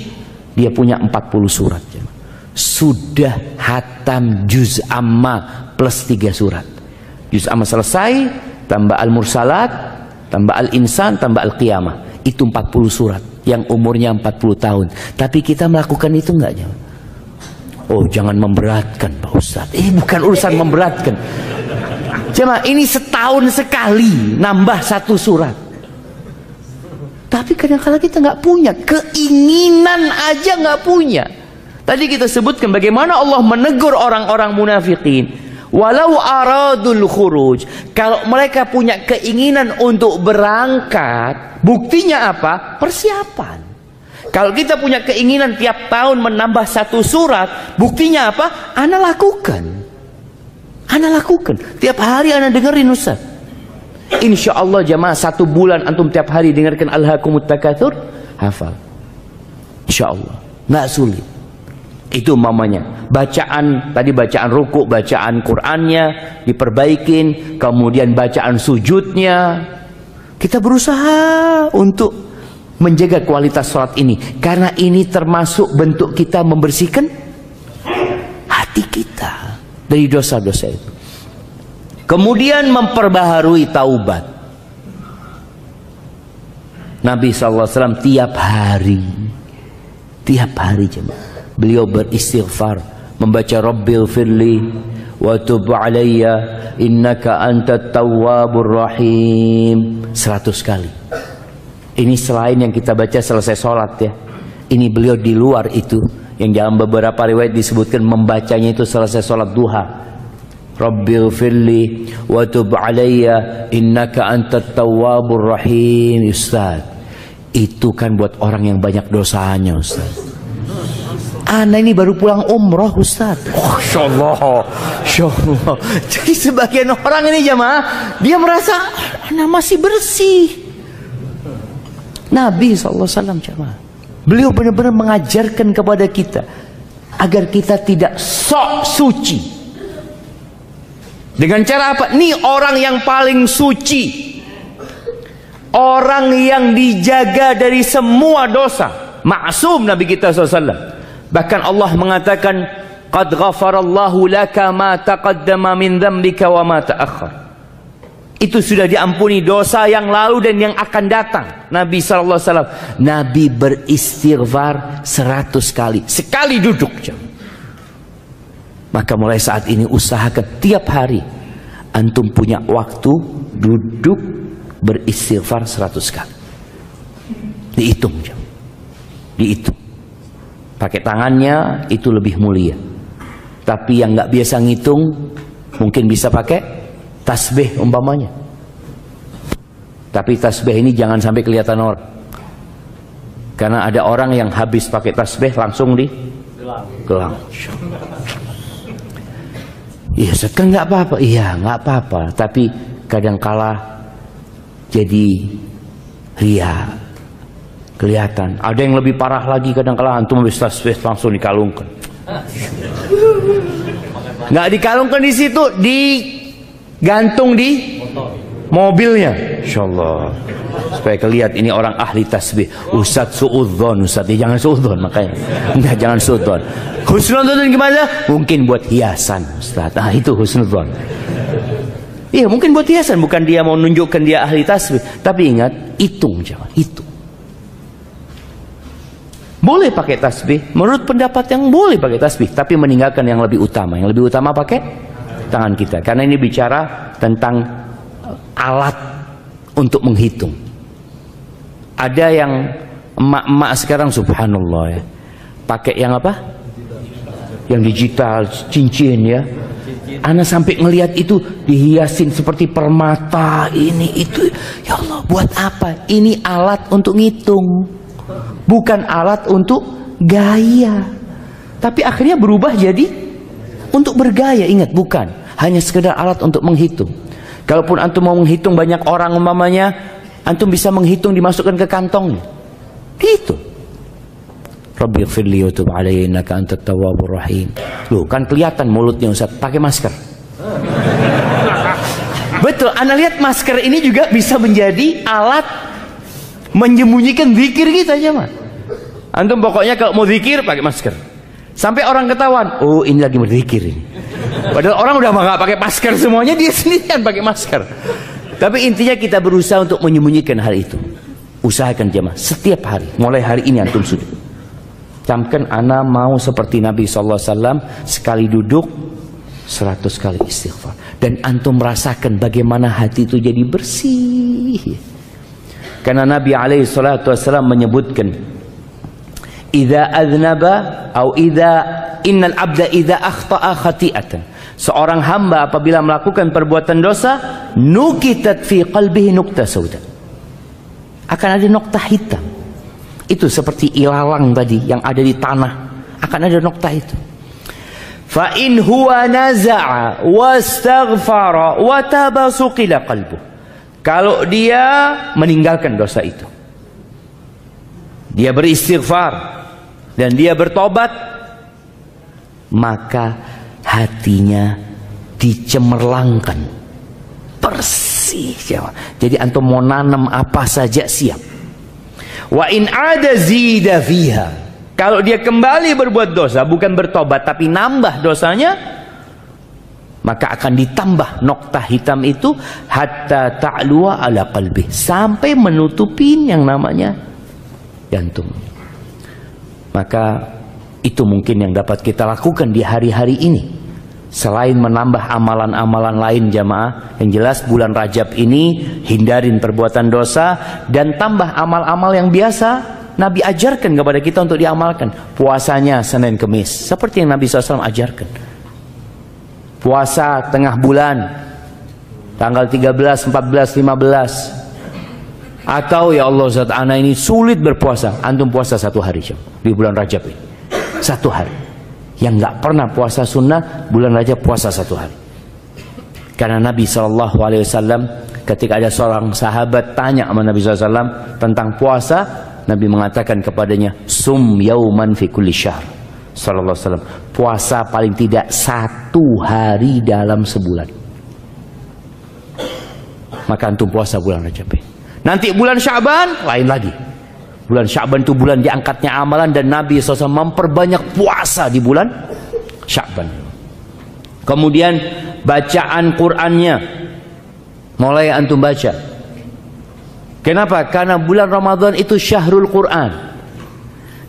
dia punya 40 surat jemaah. Sudah hatam juz amma plus 3 surat. Juz amma selesai, tambah al-mursalat, tambah al-insan, tambah al-qiyamah. Itu 40 surat yang umurnya 40 tahun. Tapi kita melakukan itu enggak jemaah? Oh, jangan memberatkan Pak Ustaz. Bukan urusan memberatkan. Jemaah, ini setahun sekali nambah 1 surat. Tapi kadang-kadang kita nggak punya, keinginan aja nggak punya. Tadi kita sebutkan bagaimana Allah menegur orang-orang munafikin. Walau aradul khuruj, kalau mereka punya keinginan untuk berangkat, buktinya apa? Persiapan. Kalau kita punya keinginan tiap tahun menambah 1 surat, buktinya apa? Ana lakukan. Tiap hari ana dengerin Ustaz. Insya Allah jamaah 1 bulan antum tiap hari dengarkan Alhaakumut Takatsur, hafal. Insya Allah, nggak sulit. Itu mamanya. Bacaan tadi, bacaan ruku, bacaan Qur'annya diperbaikin, kemudian bacaan sujudnya. Kita berusaha untuk menjaga kualitas sholat ini, karena ini termasuk bentuk kita membersihkan hati kita dari dosa-dosa itu. Kemudian memperbaharui taubat. Nabi SAW tiap hari jemaah, beliau beristighfar, membaca Rabbil firli wa tub alayya innaka antat tawwabur rahim 100 kali. Ini selain yang kita baca selesai sholat ya. Ini beliau di luar itu, yang dalam beberapa riwayat disebutkan membacanya itu selesai sholat duha. Rabbil firli wa tub alayya innaka antat tawwabur rahim. Ustaz, itu kan buat orang yang banyak dosanya Ustaz. Ana ini baru pulang umroh Ustaz. Oh, Insya Allah. Jadi sebagian orang ini jamaah, dia merasa ana masih bersih. Nabi SAW jamaah, beliau benar-benar mengajarkan kepada kita agar kita tidak sok suci. Dengan cara apa? Nih orang yang paling suci, orang yang dijaga dari semua dosa, maksum Nabi kita SAW. Bahkan Allah mengatakan, qad ghafarallahu laka ma taqaddama min dzambika wa ma ta'akhkhar. Itu sudah diampuni dosa yang lalu dan yang akan datang. Nabi SAW, Nabi beristighfar 100 kali sekali duduk. Maka mulai saat ini usahakan tiap hari antum punya waktu duduk beristighfar 100 kali. Dihitung, dihitung. Pakai tangannya itu lebih mulia. Tapi yang nggak biasa ngitung mungkin bisa pakai tasbih umpamanya. Tapi tasbih ini jangan sampai kelihatan orang. Karena ada orang yang habis pakai tasbih langsung di gelang. Iya, kan nggak apa-apa. Iya, nggak apa-apa. Tapi kadangkala jadi ria, kelihatan. Ada yang lebih parah lagi, kadangkala antum habis tasbih langsung dikalungkan. Nggak dikalungkan di situ, digantung di mobilnya. Insyaallah, supaya kelihatan ini orang ahli tasbih. Ustadz suudzon, Ustadz ya, jangan suudzon makanya. Enggak, jangan suudzon. Husnudzon gimana? Mungkin buat hiasan, Ustadz. Nah, itu husnudzon. Iya, mungkin buat hiasan, bukan dia mau nunjukkan dia ahli tasbih. Tapi ingat, hitung jangan, hitung. Boleh pakai tasbih, menurut pendapat yang boleh pakai tasbih, tapi meninggalkan yang lebih utama. Yang lebih utama pakai tangan kita, karena ini bicara tentang alat untuk menghitung. Ada yang emak-emak sekarang subhanallah ya, pakai yang apa? Yang digital, cincin ya. Ana sampai ngelihat itu dihiasin seperti permata, ini itu. Ya Allah, buat apa? Ini alat untuk ngitung, bukan alat untuk gaya. Tapi akhirnya berubah jadi untuk bergaya. Ingat, bukan hanya sekedar alat untuk menghitung. Kalaupun antum mau menghitung banyak orang umpamanya, antum bisa menghitung dimasukkan ke kantongnya. Itu. Rabbi ighfirli wa tub alayya innaka antat tawwabur rahim. Loh, kan kelihatan mulutnya Ustaz pakai masker. Betul, Anda lihat masker ini juga bisa menjadi alat menyembunyikan zikir kita aja, Mas. Antum pokoknya kalau mau zikir pakai masker. Sampai orang ketahuan, oh ini lagi berzikir ini. Padahal orang udah nggak pakai masker semuanya, dia sendirian pakai masker. Tapi intinya kita berusaha untuk menyembunyikan hal itu. Usahakan jemaah setiap hari, mulai hari ini antum sudah camkan, ana mau seperti Nabi SAW, sekali duduk 100 kali istighfar. Dan antum merasakan bagaimana hati itu jadi bersih. Karena Nabi SAW menyebutkan, idza adznaba atau innal abda idza akhta'a khati'atan. Seorang hamba apabila melakukan perbuatan dosa, nukitat fi qalbihi nuqta sauda. Akan ada nokta hitam. Itu seperti ilalang tadi yang ada di tanah, akan ada nokta itu. Fa in huwa naza'a wastaghfara wa taba suqila qalbuh. Kalau dia meninggalkan dosa itu, dia beristighfar dan dia bertobat, maka hatinya dicemerlangkan bersih. Jadi antum mau nanam apa saja siap. Wa in ada zida fiha. Kalau dia kembali berbuat dosa, bukan bertobat tapi nambah dosanya, maka akan ditambah nokta hitam itu hatta ta'luwa ala qalbi, sampai menutupin yang namanya jantung. Maka itu mungkin yang dapat kita lakukan di hari-hari ini. Selain menambah amalan-amalan lain jamaah, yang jelas bulan Rajab ini hindarin perbuatan dosa dan tambah amal-amal yang biasa Nabi ajarkan kepada kita untuk diamalkan. Puasanya Senin Kemis seperti yang Nabi SAW ajarkan. Puasa tengah bulan tanggal 13, 14, 15. Atau ya Allah Zat ana ini sulit berpuasa, antum puasa 1 hari di bulan Rajab ini. 1 hari. Yang nggak pernah puasa sunnah bulan Rajab puasa 1 hari. Karena Nabi SAW ketika ada seorang sahabat tanya sama Nabi SAW tentang puasa, Nabi mengatakan kepadanya, sum yauman fi kulli syahr. Sallallahu alaihi wasallam, puasa paling tidak 1 hari dalam sebulan. maka antum puasa bulan Rajab. Nanti bulan Sya'ban lain lagi. Bulan Sya'ban itu bulan diangkatnya amalan, dan Nabi SAW memperbanyak puasa di bulan Sya'ban. Kemudian bacaan Qur'annya mulai antum baca. Kenapa? Karena bulan Ramadan itu syahrul Qur'an.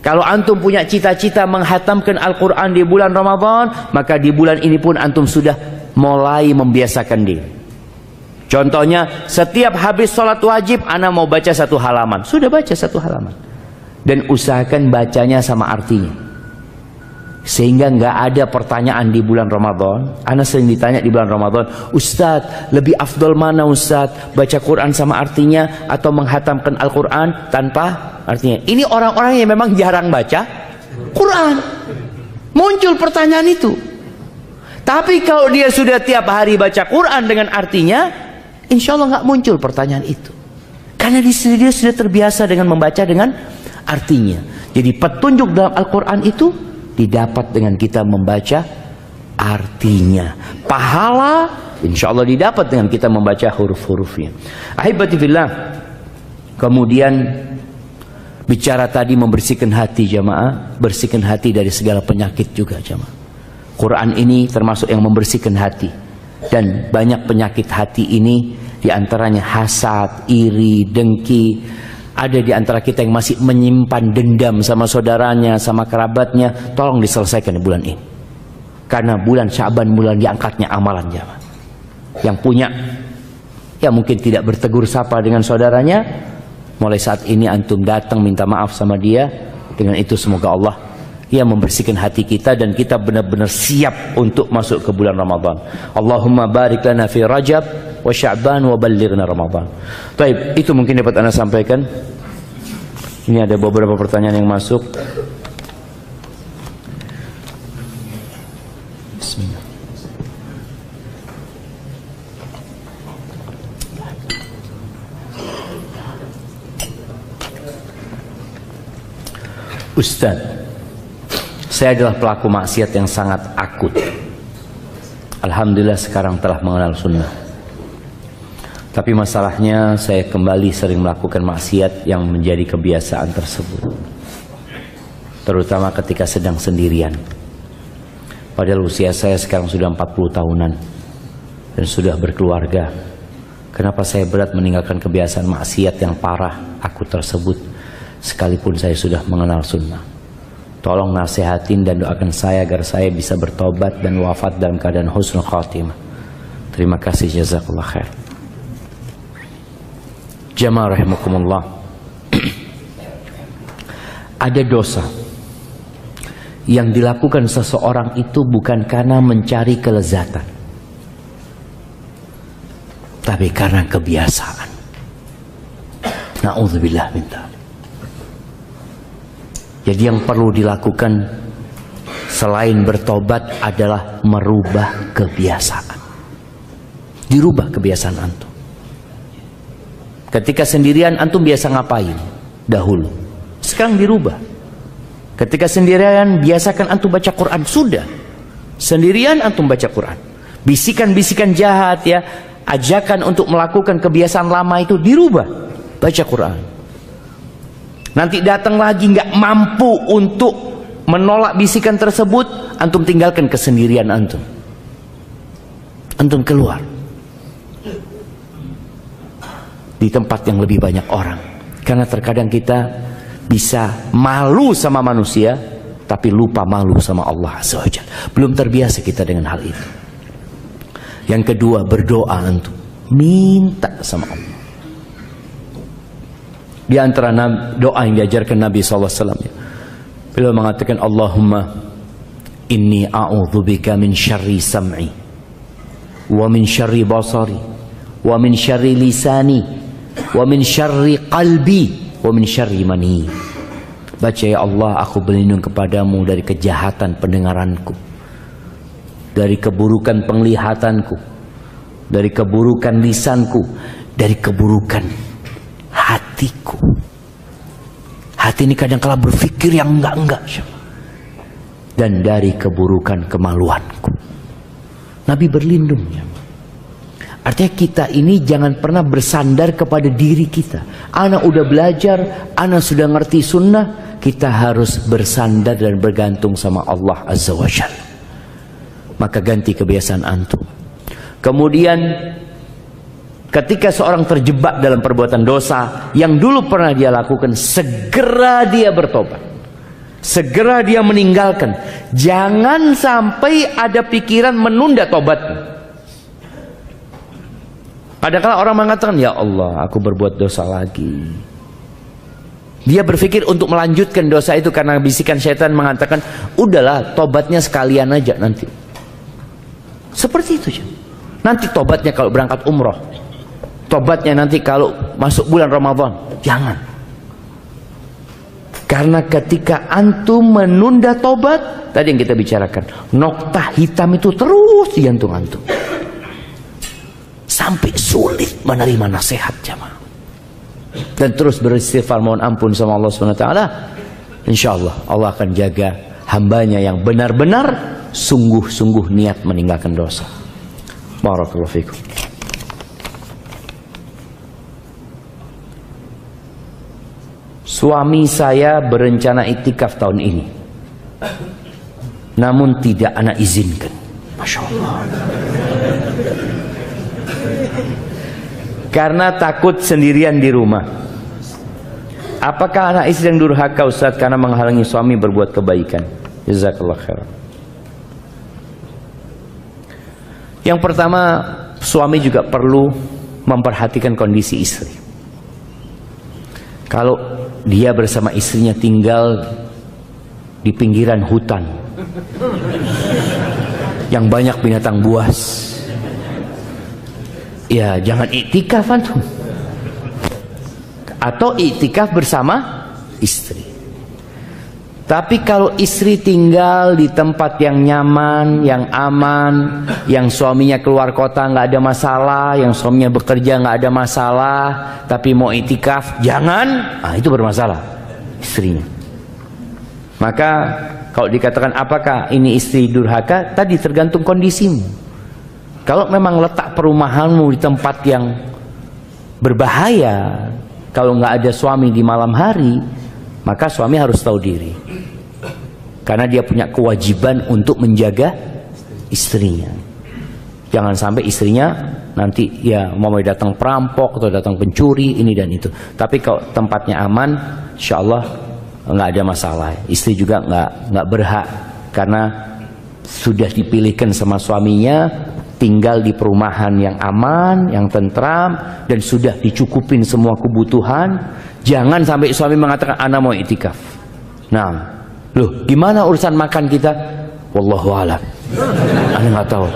Kalau antum punya cita-cita menghatamkan Al-Quran di bulan Ramadan, maka di bulan ini pun antum sudah mulai membiasakan diri. Contohnya, setiap habis sholat wajib, ana mau baca 1 halaman. Sudah baca 1 halaman. Dan usahakan bacanya sama artinya. Sehingga nggak ada pertanyaan di bulan Ramadan. Ana sering ditanya di bulan Ramadan, Ustadz, lebih afdol mana Ustadz? Baca Quran sama artinya atau menghatamkan Al-Quran tanpa artinya? Ini orang-orang yang memang jarang baca Quran. Muncul pertanyaan itu. Tapi kalau dia sudah tiap hari baca Quran dengan artinya, insya Allah nggak muncul pertanyaan itu. Karena dia sudah terbiasa dengan membaca dengan artinya. Jadi petunjuk dalam Al-Quran itu didapat dengan kita membaca artinya. Pahala insya Allah didapat dengan kita membaca huruf-hurufnya. Ahibati fillah. Kemudian bicara tadi membersihkan hati jamaah. Bersihkan hati dari segala penyakit juga jamaah. Quran ini termasuk yang membersihkan hati. Dan banyak penyakit hati ini diantaranya hasad, iri, dengki. Ada di antara kita yang masih menyimpan dendam sama saudaranya, sama kerabatnya. Tolong diselesaikan di bulan ini. Karena bulan Sya'ban bulan diangkatnya amalan jamaah. Yang punya, ya mungkin tidak bertegur sapa dengan saudaranya, mulai saat ini antum datang minta maaf sama dia. Dengan itu semoga Allah membersihkan hati kita dan kita benar-benar siap untuk masuk ke bulan Ramadan. Allahumma barik lana fi Rajab wa Sya'ban wa ballighna Ramadan. Baik, itu mungkin dapat Anda sampaikan. Ini ada beberapa pertanyaan yang masuk. Bismillah. Ustaz, saya adalah pelaku maksiat yang sangat akut. Alhamdulillah sekarang telah mengenal sunnah. Tapi masalahnya saya kembali sering melakukan maksiat yang menjadi kebiasaan tersebut. Terutama ketika sedang sendirian. Padahal usia saya sekarang sudah 40 tahunan. Dan sudah berkeluarga. Kenapa saya berat meninggalkan kebiasaan maksiat yang parah, akut tersebut. Sekalipun saya sudah mengenal sunnah. Tolong nasihatin dan doakan saya agar saya bisa bertobat dan wafat dalam keadaan husnul khatimah. Terima kasih, jazakallah khair. Jamaah rahimakumullah. Ada dosa yang dilakukan seseorang itu bukan karena mencari kelezatan, tapi karena kebiasaan. Na'udzubillah min dzalik. Jadi yang perlu dilakukan selain bertobat adalah merubah kebiasaan. Dirubah kebiasaan antum. Ketika sendirian antum biasa ngapain? Dahulu. Sekarang dirubah. Ketika sendirian biasakan antum baca Quran. Sudah. Sendirian antum baca Quran. Bisikan-bisikan jahat ya, ajakan untuk melakukan kebiasaan lama itu dirubah. Baca Quran. Nanti datang lagi nggak mampu untuk menolak bisikan tersebut, antum tinggalkan kesendirian antum. Antum keluar di tempat yang lebih banyak orang. Karena terkadang kita bisa malu sama manusia, tapi lupa malu sama Allah Azza wa Jalla. Belum terbiasa kita dengan hal itu. Yang kedua, berdoa antum. Minta sama Allah. Di antara doa yang diajarkan Nabi SAW, beliau mengatakan, Allahumma inni a'udzubika min syarri sam'i wa min syarri basari wa min syarri lisani wa min syarri qalbi wa min syarri mani. Baca, ya Allah, aku berlindung kepadamu dari kejahatan pendengaranku, dari keburukan penglihatanku, dari keburukan lisanku, dari keburukan hatiku. Hati ini kadang-kala berpikir yang enggak-enggak, dan dari keburukan kemaluanku. Nabi berlindung. Artinya kita ini jangan pernah bersandar kepada diri kita. Ana udah belajar, ana sudah ngerti sunnah. Kita harus bersandar dan bergantung sama Allah Azza wa Jalla. Maka ganti kebiasaan antum. Kemudian ketika seorang terjebak dalam perbuatan dosa yang dulu pernah dia lakukan, segera dia bertobat. Segera dia meninggalkan. Jangan sampai ada pikiran menunda tobatnya. Kadang-kadang orang mengatakan, ya Allah, aku berbuat dosa lagi. Dia berpikir untuk melanjutkan dosa itu karena bisikan syaitan mengatakan, udahlah tobatnya sekalian aja nanti. Seperti itu. Nanti tobatnya kalau berangkat umroh. Tobatnya nanti kalau masuk bulan Ramadan. Jangan. Karena ketika antum menunda tobat, tadi yang kita bicarakan, noktah hitam itu terus di jantung antum. Sampai sulit menerima nasihat jamaah. Dan terus beristighfar mohon ampun sama Allah SWT. InsyaAllah Allah akan jaga hambanya yang benar-benar sungguh-sungguh niat meninggalkan dosa. Barakallahu fikum. Suami saya berencana iktikaf tahun ini, namun tidak anak izinkan. Masya Allah. Karena takut sendirian di rumah. Apakah anak istri yang durhaka Ustaz karena menghalangi suami berbuat kebaikan? Jazakallah khairan. Yang pertama, suami juga perlu memperhatikan kondisi istri. Kalau dia bersama istrinya tinggal di pinggiran hutan yang banyak binatang buas, ya jangan iktikaf antum. Atau iktikaf bersama istri. Tapi kalau istri tinggal di tempat yang nyaman, yang aman, yang suaminya keluar kota nggak ada masalah, yang suaminya bekerja nggak ada masalah, tapi mau iktikaf jangan, itu bermasalah istrinya. Maka kalau dikatakan apakah ini istri durhaka, tadi tergantung kondisimu. Kalau memang letak perumahanmu di tempat yang berbahaya, kalau nggak ada suami di malam hari, maka suami harus tahu diri. Karena dia punya kewajiban untuk menjaga istrinya. Jangan sampai istrinya nanti ya mau datang perampok atau datang pencuri ini dan itu. Tapi kalau tempatnya aman, insya Allah nggak ada masalah. Istri juga nggak berhak karena sudah dipilihkan sama suaminya tinggal di perumahan yang aman, yang tentram, dan sudah dicukupin semua kebutuhan. Jangan sampai suami mengatakan ana mau iktikaf. Nah, loh, gimana urusan makan kita? Wallahu a'lam. Ana nggak tahu.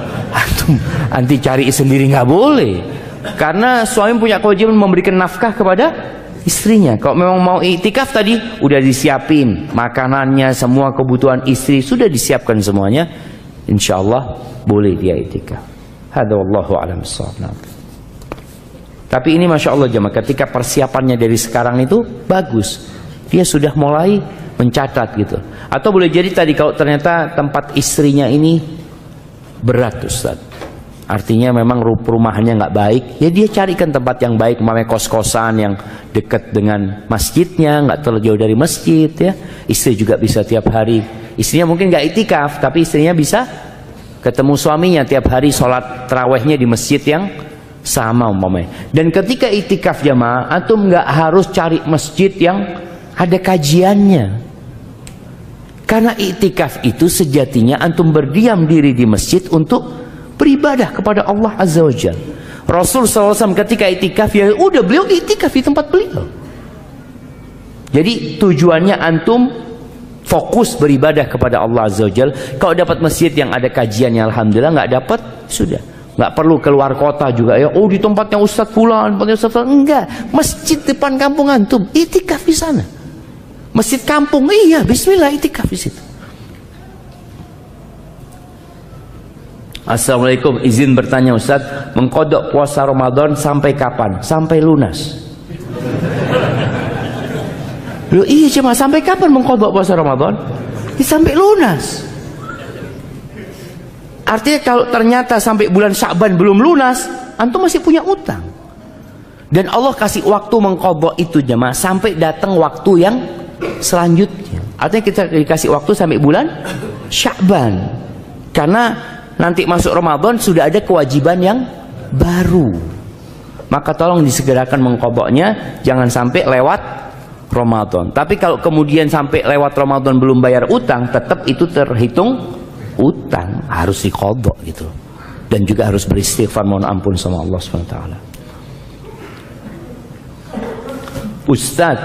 Anti cari sendiri nggak boleh. Karena suami punya kewajiban memberikan nafkah kepada istrinya. Kalau memang mau iktikaf tadi udah disiapin makanannya, semua kebutuhan istri sudah disiapkan semuanya. Insya Allah boleh dia iktikaf. Hada wallahu a'lam bissawab. Tapi ini masya Allah jemaah, ketika persiapannya dari sekarang itu bagus. Dia sudah mulai mencatat gitu. Atau boleh jadi tadi kalau ternyata tempat istrinya ini berat Ustaz, artinya memang perumahannya nggak baik, ya dia carikan tempat yang baik, umpamanya kos-kosan yang dekat dengan masjidnya, nggak terlalu jauh dari masjid ya. Istri juga bisa tiap hari, istrinya mungkin nggak iktikaf, tapi istrinya bisa ketemu suaminya tiap hari, sholat tarawehnya di masjid yang sama umpamanya. Dan ketika iktikaf jamaah, antum nggak harus cari masjid yang ada kajiannya. Karena iktikaf itu sejatinya antum berdiam diri di masjid untuk beribadah kepada Allah Azza wa Jalla. Rasul SAW ketika iktikaf, ya udah beliau iktikaf di tempat beliau. Jadi tujuannya antum fokus beribadah kepada Allah Azza wa Jalla. Kalau dapat masjid yang ada kajiannya, alhamdulillah. Nggak dapat, sudah. Nggak perlu keluar kota juga ya. Oh, di tempatnya Ustadz Fulan, tempatnya Ustadz Fulan. Enggak, masjid depan kampung antum, iktikaf di sana. Masjid kampung, iya, bismillah, iktikaf di situ. Assalamualaikum, izin bertanya Ustadz, mengkodok puasa Ramadan sampai kapan? Sampai lunas. Loh, iya cuma sampai kapan mengkodok puasa Ramadan? Ya, sampai lunas. Artinya kalau ternyata sampai bulan Sya'ban belum lunas, antum masih punya utang. Dan Allah kasih waktu mengqadha itu jemaah sampai datang waktu yang selanjutnya. Artinya kita dikasih waktu sampai bulan Sya'ban. Karena nanti masuk Ramadan sudah ada kewajiban yang baru. Maka tolong disegerakan mengqadhanya, jangan sampai lewat Ramadan. Tapi kalau kemudian sampai lewat Ramadan belum bayar utang, tetap itu terhitung utang, harus diqadha gitu. Dan juga harus beristighfar mohon ampun sama Allah SWT. Ustadz,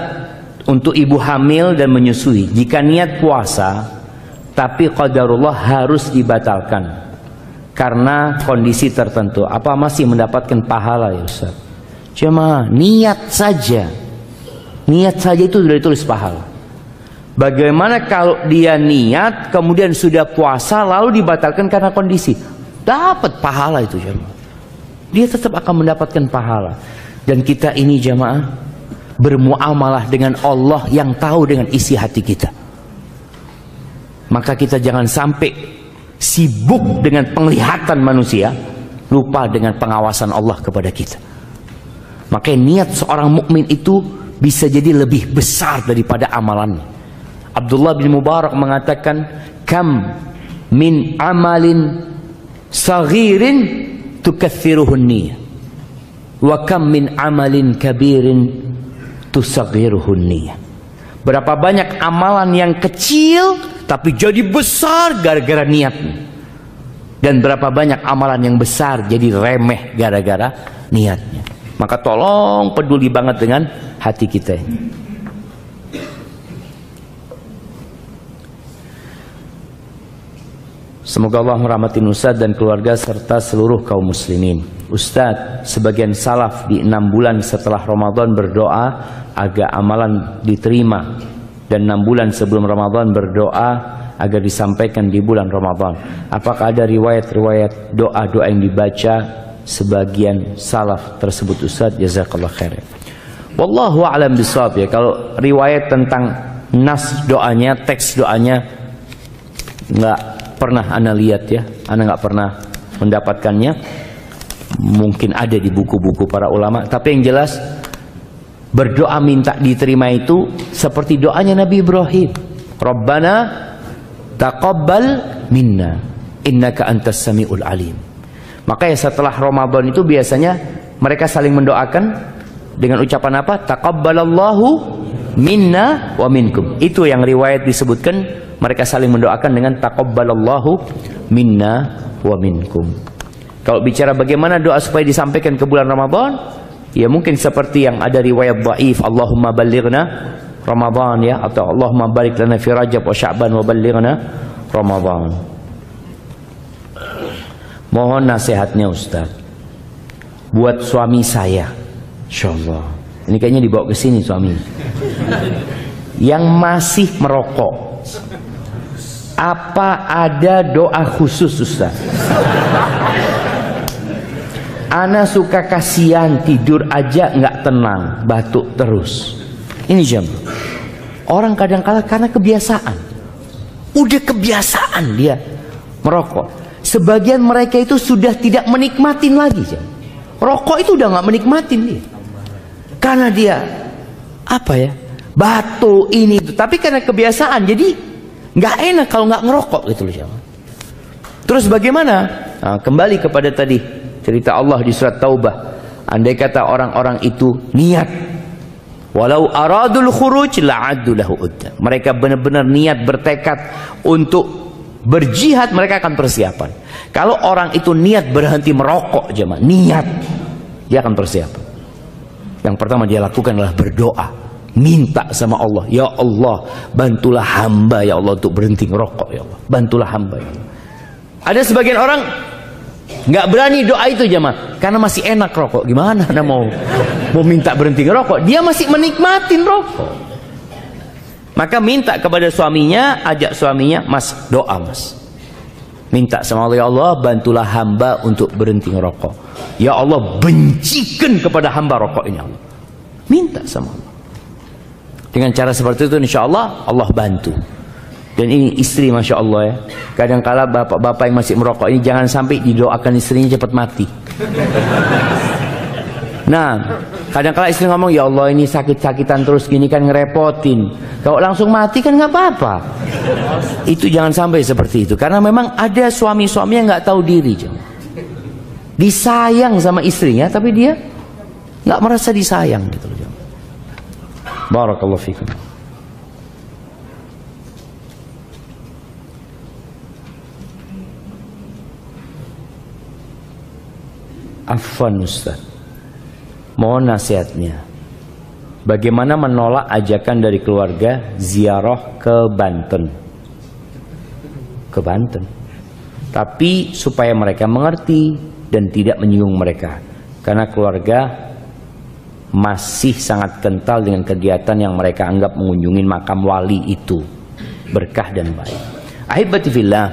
untuk ibu hamil dan menyusui, jika niat puasa tapi qadarullah harus dibatalkan karena kondisi tertentu, apa masih mendapatkan pahala ya Ustaz? Cuma niat saja, niat saja itu sudah ditulis pahala. Bagaimana kalau dia niat kemudian sudah puasa lalu dibatalkan karena kondisi? Dapat pahala itu jemaah. Dia tetap akan mendapatkan pahala. Dan kita ini jemaah bermuamalah dengan Allah yang tahu dengan isi hati kita. Maka kita jangan sampai sibuk dengan penglihatan manusia, lupa dengan pengawasan Allah kepada kita. Makanya niat seorang mukmin itu bisa jadi lebih besar daripada amalannya. Abdullah bin Mubarak mengatakan, kam min amalin saghirin tukatsiruhun niyah wa kam min amalin kabirin tusaghiruhun niyah. Berapa banyak amalan yang kecil tapi jadi besar gara-gara niatnya, dan berapa banyak amalan yang besar jadi remeh gara-gara niatnya. Maka tolong peduli banget dengan hati kita. Semoga Allah merahmati Ustadz dan keluarga serta seluruh kaum muslimin. Ustadz, sebagian salaf di 6 bulan setelah Ramadan berdoa agar amalan diterima, dan 6 bulan sebelum Ramadan berdoa agar disampaikan di bulan Ramadan. Apakah ada riwayat-riwayat doa-doa yang dibaca sebagian salaf tersebut Ustadz? Jazakallah khair. Wallahu a'lam bishawab ya. Kalau riwayat tentang nas doanya, teks doanya nggak pernah ana lihat ya, ana nggak pernah mendapatkannya. Mungkin ada di buku-buku para ulama, tapi yang jelas berdoa minta diterima itu seperti doanya Nabi Ibrahim, Rabbana taqabbal minna innaka antas samiul alim. Makanya setelah Ramadan itu biasanya mereka saling mendoakan dengan ucapan apa? Taqabbalallahu minna wa minkum. Itu yang riwayat disebutkan, mereka saling mendoakan dengan taqabbalallahu minna wa minkum. Kalau bicara bagaimana doa supaya disampaikan ke bulan Ramadan, ya mungkin seperti yang ada riwayat dhaif, Allahumma ballighna Ramadan ya, atau Allahumma barik lana fi Rajab wa Sya'ban wa ballighna Ramadan. Mohon nasihatnya Ustaz buat suami saya, insyaallah. Ini kayaknya dibawa ke sini suami yang masih merokok. Apa ada doa khusus Ustaz? Ana suka kasihan, tidur aja nggak tenang, batuk terus. Ini jam. Orang kadang-kala karena kebiasaan, udah kebiasaan dia merokok. Sebagian mereka itu sudah tidak menikmatin lagi jam. Rokok itu udah nggak menikmatin dia, karena dia apa ya, batuk ini itu. Tapi karena kebiasaan, jadi nggak enak kalau nggak ngerokok gitu loh jam. Terus bagaimana? Nah, kembali kepada tadi cerita Allah di surat Taubah. Andai kata orang-orang itu niat, walau aradul khuruj la'addu lahu udda. Mereka benar-benar niat, bertekad untuk berjihad, mereka akan persiapan. Kalau orang itu niat berhenti merokok jemaah, niat, dia akan persiapan. Yang pertama dia lakukan adalah berdoa, minta sama Allah, ya Allah bantulah hamba ya Allah untuk berhenti merokok ya Allah, bantulah hamba ya Allah. Ada sebagian orang nggak berani doa itu jemaah, karena masih enak rokok. Gimana anda mau minta berhenti ngerokok? Dia masih menikmatin rokok. Maka minta kepada suaminya, ajak suaminya, mas doa mas, minta sama Allah, ya Allah bantulah hamba untuk berhenti ngerokok. Ya Allah bencikan kepada hamba rokok ini Allah. Minta sama Allah. Dengan cara seperti itu insya Allah Allah bantu. Dan ini istri masya Allah ya, kadang-kala bapak-bapak yang masih merokok ini jangan sampai didoakan istrinya cepat mati. Nah, kadang-kala istri ngomong, ya Allah ini sakit-sakitan terus gini kan ngerepotin. Kalau langsung mati kan nggak apa-apa. Itu jangan sampai seperti itu. Karena memang ada suami-suami yang nggak tahu diri. Disayang sama istrinya, tapi dia nggak merasa disayang gitu. Barakallahu fikum. Afwan Ustaz, mohon nasihatnya. Bagaimana menolak ajakan dari keluarga ziarah ke Banten? Ke Banten. Tapi supaya mereka mengerti dan tidak menyinggung mereka. Karena keluarga masih sangat kental dengan kegiatan yang mereka anggap mengunjungi makam wali itu berkah dan baik. Ahibati fillah,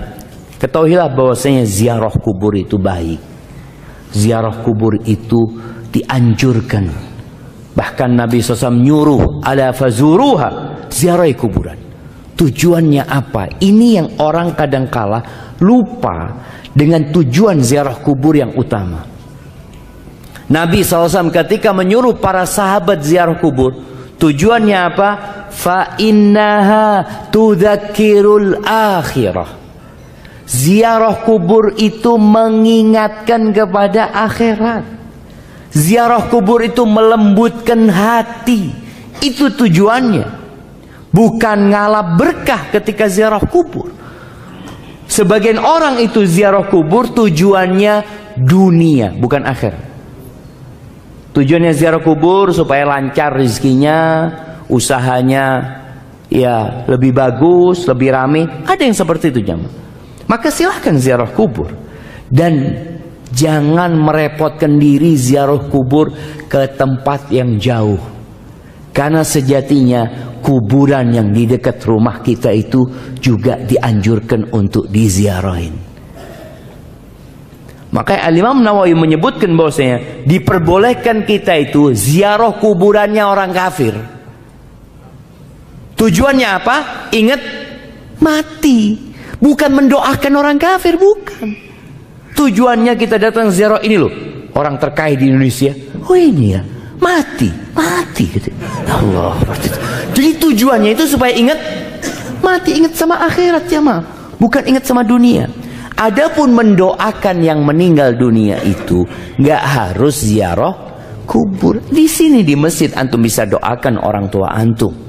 ketahuilah bahwasanya ziarah kubur itu baik. Ziarah kubur itu dianjurkan. Bahkan Nabi SAW nyuruh, ala fazuruha, ziarah kuburan. Tujuannya apa? Ini yang orang kadangkala lupa dengan tujuan ziarah kubur yang utama. Nabi SAW ketika menyuruh para sahabat ziarah kubur, tujuannya apa? Fa innaha tudzakirul akhirah. Ziarah kubur itu mengingatkan kepada akhirat. Ziarah kubur itu melembutkan hati. Itu tujuannya. Bukan ngalap berkah ketika ziarah kubur. Sebagian orang itu ziarah kubur tujuannya dunia, bukan akhirat. Tujuannya ziarah kubur supaya lancar rezekinya, usahanya ya lebih bagus, lebih ramai. Ada yang seperti itu jamaah. Maka silahkan ziarah kubur. Dan jangan merepotkan diri ziarah kubur ke tempat yang jauh. Karena sejatinya kuburan yang di dekat rumah kita itu juga dianjurkan untuk diziarahin. Maka Al-Imam Nawawi menyebutkan bahwasanya diperbolehkan kita itu ziarah kuburannya orang kafir. Tujuannya apa? Ingat mati. Bukan mendoakan orang kafir, bukan. Tujuannya kita datang ziarah ini loh, orang terkaya di Indonesia. Oh ini ya, mati gitu. Allah. Jadi tujuannya itu supaya ingat mati, ingat sama akhirat ya mah, bukan ingat sama dunia. Adapun mendoakan yang meninggal dunia itu nggak harus ziarah kubur. Di sini di masjid antum bisa doakan orang tua antum.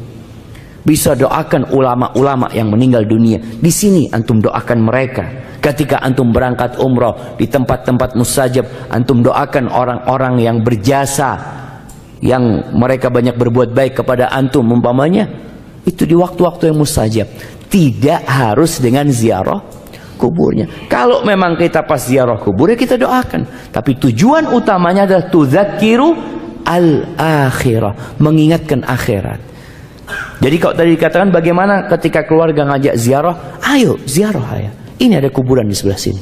Bisa doakan ulama-ulama yang meninggal dunia. Di sini antum doakan mereka. Ketika antum berangkat umrah di tempat-tempat mustajab, antum doakan orang-orang yang berjasa, yang mereka banyak berbuat baik kepada antum umpamanya. Itu di waktu-waktu yang mustajab. Tidak harus dengan ziarah kuburnya. Kalau memang kita pas ziarah kubur ya kita doakan. Tapi tujuan utamanya adalah tudzakiru al-akhirah, mengingatkan akhirat. Jadi kalau tadi dikatakan bagaimana ketika keluarga ngajak ziarah, ayo ziarah ya. Ini ada kuburan di sebelah sini.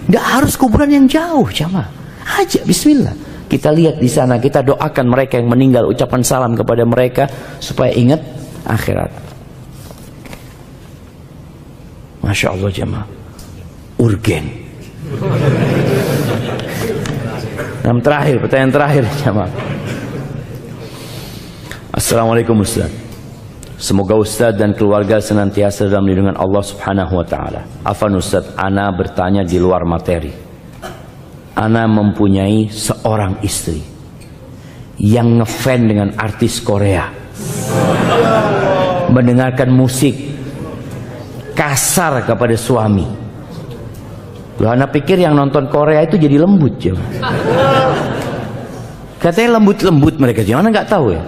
Nggak harus kuburan yang jauh, jamaah. Ajak bismillah. Kita lihat di sana, kita doakan mereka yang meninggal, ucapan salam kepada mereka supaya ingat akhirat. Masya Allah jamaah. Urgen. Pertanyaan terakhir jamaah. Assalamualaikum Ustaz. Semoga Ustaz dan keluarga senantiasa dalam lindungan Allah Subhanahu wa taala. Afan Ustaz, ana bertanya di luar materi. Ana mempunyai seorang istri yang ngefans dengan artis Korea. Mendengarkan musik kasar kepada suami. Loh, ana pikir yang nonton Korea itu jadi lembut, ya. Katanya lembut-lembut mereka, ana nggak tahu ya.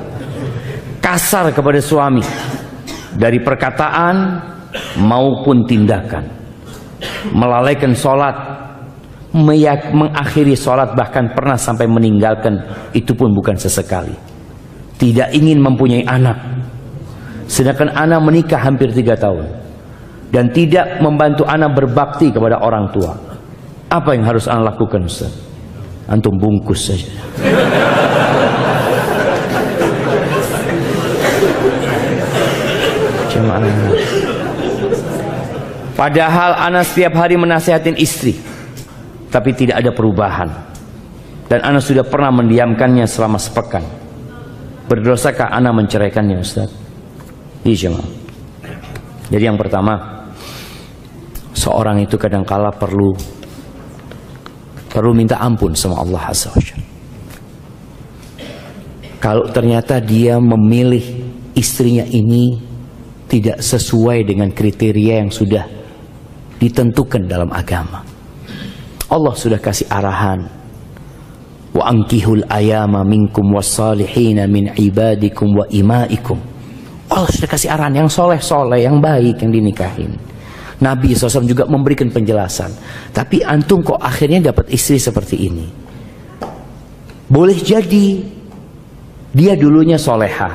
Kasar kepada suami dari perkataan maupun tindakan, melalaikan sholat, mengakhiri sholat, bahkan pernah sampai meninggalkan, itu pun bukan sesekali. Tidak ingin mempunyai anak, sedangkan anak menikah hampir 3 tahun dan tidak membantu anak berbakti kepada orang tua. Apa yang harus anak lakukan Ustaz? Antum bungkus saja. Padahal anak setiap hari menasihatin istri, tapi tidak ada perubahan. Dan ana sudah pernah mendiamkannya selama sepekan. Berdosakah ana menceraikannya, Ustaz? Iya, jemaah. Jadi yang pertama, seorang itu kadangkala perlu minta ampun sama Allah Azza wa Jalla. Kalau ternyata dia memilih istrinya ini tidak sesuai dengan kriteria yang sudah ditentukan dalam agama. Allah sudah kasih arahan. Wa ankihul ayama minkum wassalihina min ibadikum wa imaikum. Allah sudah kasih arahan yang soleh-soleh, yang baik, yang dinikahin. Nabi SAW juga memberikan penjelasan. Tapi antum kok akhirnya dapat istri seperti ini? Boleh jadi dia dulunya soleha.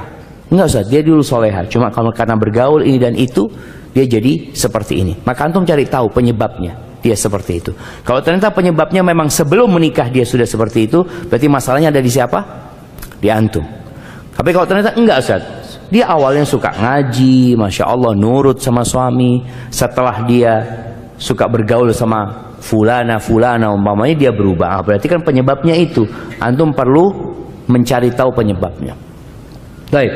Enggak usah, dia dulu soleha. Cuma kalau karena bergaul ini dan itu, dia jadi seperti ini. Maka antum cari tahu penyebabnya. Dia seperti itu. Kalau ternyata penyebabnya memang sebelum menikah dia sudah seperti itu, berarti masalahnya ada di siapa? Di antum. Tapi kalau ternyata enggak, Ustaz, dia awalnya suka ngaji, Masya Allah, nurut sama suami. Setelah dia suka bergaul sama fulana umpamanya dia berubah. Berarti kan penyebabnya itu. Antum perlu mencari tahu penyebabnya. Baik.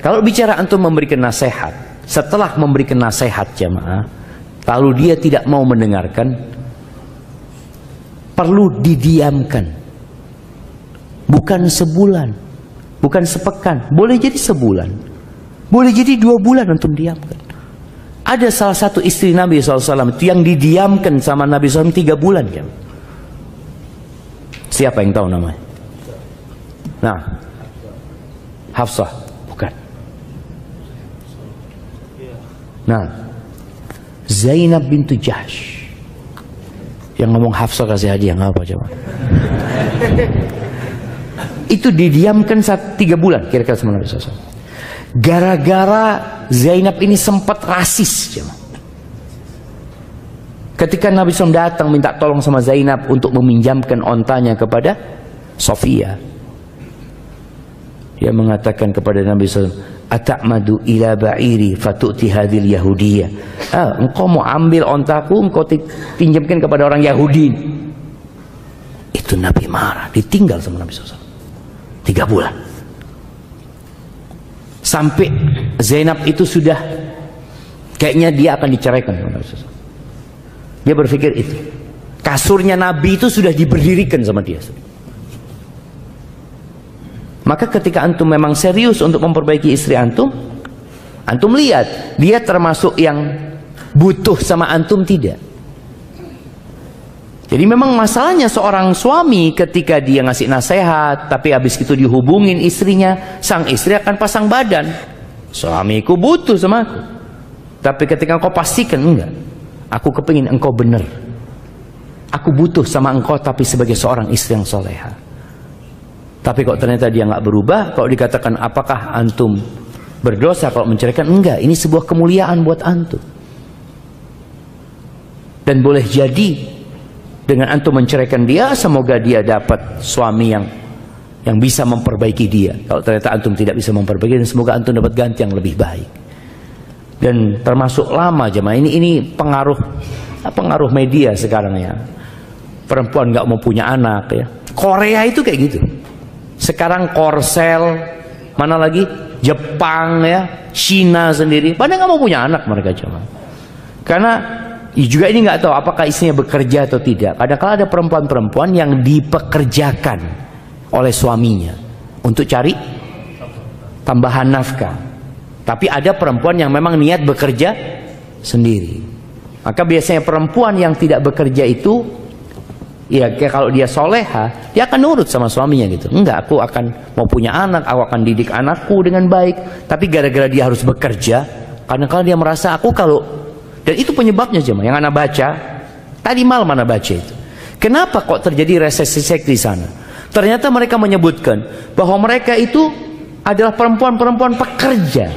Kalau bicara antum memberikan nasihat, setelah memberikan nasihat jamaah, lalu dia tidak mau mendengarkan, perlu didiamkan. Bukan sebulan, bukan sepekan, boleh jadi sebulan, boleh jadi 2 bulan antum diamkan. Ada salah satu istri Nabi SAW itu yang didiamkan sama Nabi SAW 3 bulan kan? Siapa yang tahu namanya? Nah, Hafsah, bukan. Nah, Zainab bintu Jahsh. Yang ngomong Hafsah kasih hadiah nggak apa coba? Itu didiamkan 3 bulan kira-kira sama Nabi SAW. Gara-gara Zainab ini sempat rasis. Ketika Nabi SAW datang minta tolong sama Zainab untuk meminjamkan ontanya kepada Sofia, dia mengatakan kepada Nabi SAW, "Ata'madu ila ba'iri fatu'ti hadhil yahudiyah." Engkau mau ambil ontaku, engkau pinjamkan kepada orang Yahudi. Itu Nabi marah, ditinggal sama Nabi SAW 3 bulan. Sampai Zainab itu sudah kayaknya dia akan diceraikan sama Nabi SAW. Dia berpikir itu. Kasurnya Nabi itu sudah diberdirikan sama dia. Maka ketika antum memang serius untuk memperbaiki istri antum, antum lihat dia termasuk yang butuh sama antum tidak. Jadi memang masalahnya seorang suami ketika dia ngasih nasihat, tapi habis itu dihubungin istrinya, sang istri akan pasang badan. Suamiku butuh sama aku. Tapi ketika engkau pastikan enggak, aku kepingin engkau benar. Aku butuh sama engkau tapi sebagai seorang istri yang soleha. Tapi kok ternyata dia nggak berubah, kalau dikatakan apakah antum berdosa kalau menceraikan? Enggak, ini sebuah kemuliaan buat antum. Dan boleh jadi dengan antum menceraikan dia, semoga dia dapat suami yang bisa memperbaiki dia. Kalau ternyata antum tidak bisa memperbaiki, dan semoga antum dapat ganti yang lebih baik. Dan termasuk lama jemaah, ini pengaruh media sekarang ya. Perempuan nggak mau punya anak ya. Korea itu kayak gitu. Sekarang Korsel, mana lagi Jepang ya, Cina sendiri, pada nggak mau punya anak mereka cuma. Karena juga ini nggak tahu apakah istrinya bekerja atau tidak. Kadang-kadang ada perempuan-perempuan yang dipekerjakan oleh suaminya untuk cari tambahan nafkah. Tapi ada perempuan yang memang niat bekerja sendiri. Maka biasanya perempuan yang tidak bekerja itu, ya kalau dia soleha, dia akan nurut sama suaminya gitu. Enggak, aku akan mau punya anak, aku akan didik anakku dengan baik. Tapi gara-gara dia harus bekerja, kadang-kadang dia merasa aku kalau, dan itu penyebabnya jemaah yang anak baca tadi malam, anak baca itu. Kenapa kok terjadi resesi seks di sana? Ternyata mereka menyebutkan bahwa mereka itu adalah perempuan-perempuan pekerja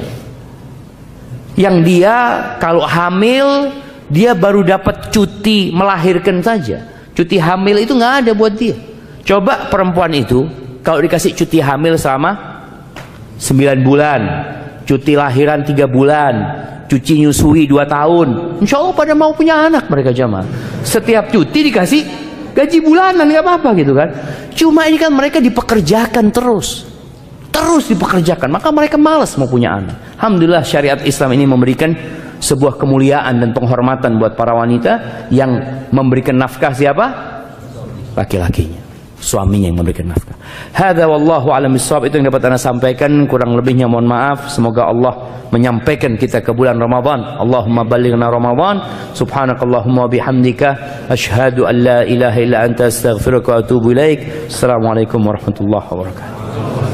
yang dia kalau hamil dia baru dapat cuti melahirkan saja. Cuti hamil itu nggak ada buat dia. Coba perempuan itu kalau dikasih cuti hamil selama 9 bulan, cuti lahiran 3 bulan, cuci nyusui 2 tahun, insya Allah pada mau punya anak mereka jamaah. Setiap cuti dikasih gaji bulanan nggak apa-apa gitu kan. Cuma ini kan mereka dipekerjakan terus dipekerjakan, maka mereka malas mau punya anak. Alhamdulillah syariat Islam ini memberikan sebuah kemuliaan dan penghormatan buat para wanita yang memberikan nafkah. Siapa? Laki-lakinya, suaminya yang memberikan nafkah. Hadza wallahu a'lam bissawab. Itu yang dapat Anda sampaikan, kurang lebihnya mohon maaf. Semoga Allah menyampaikan kita ke bulan Ramadan. Allahumma ballighna Ramadan. Subhanakallahumma bihamdika asyhadu an la ilaha illa anta astaghfiruka wa atubu ilaik. Assalamualaikum warahmatullahi wabarakatuh.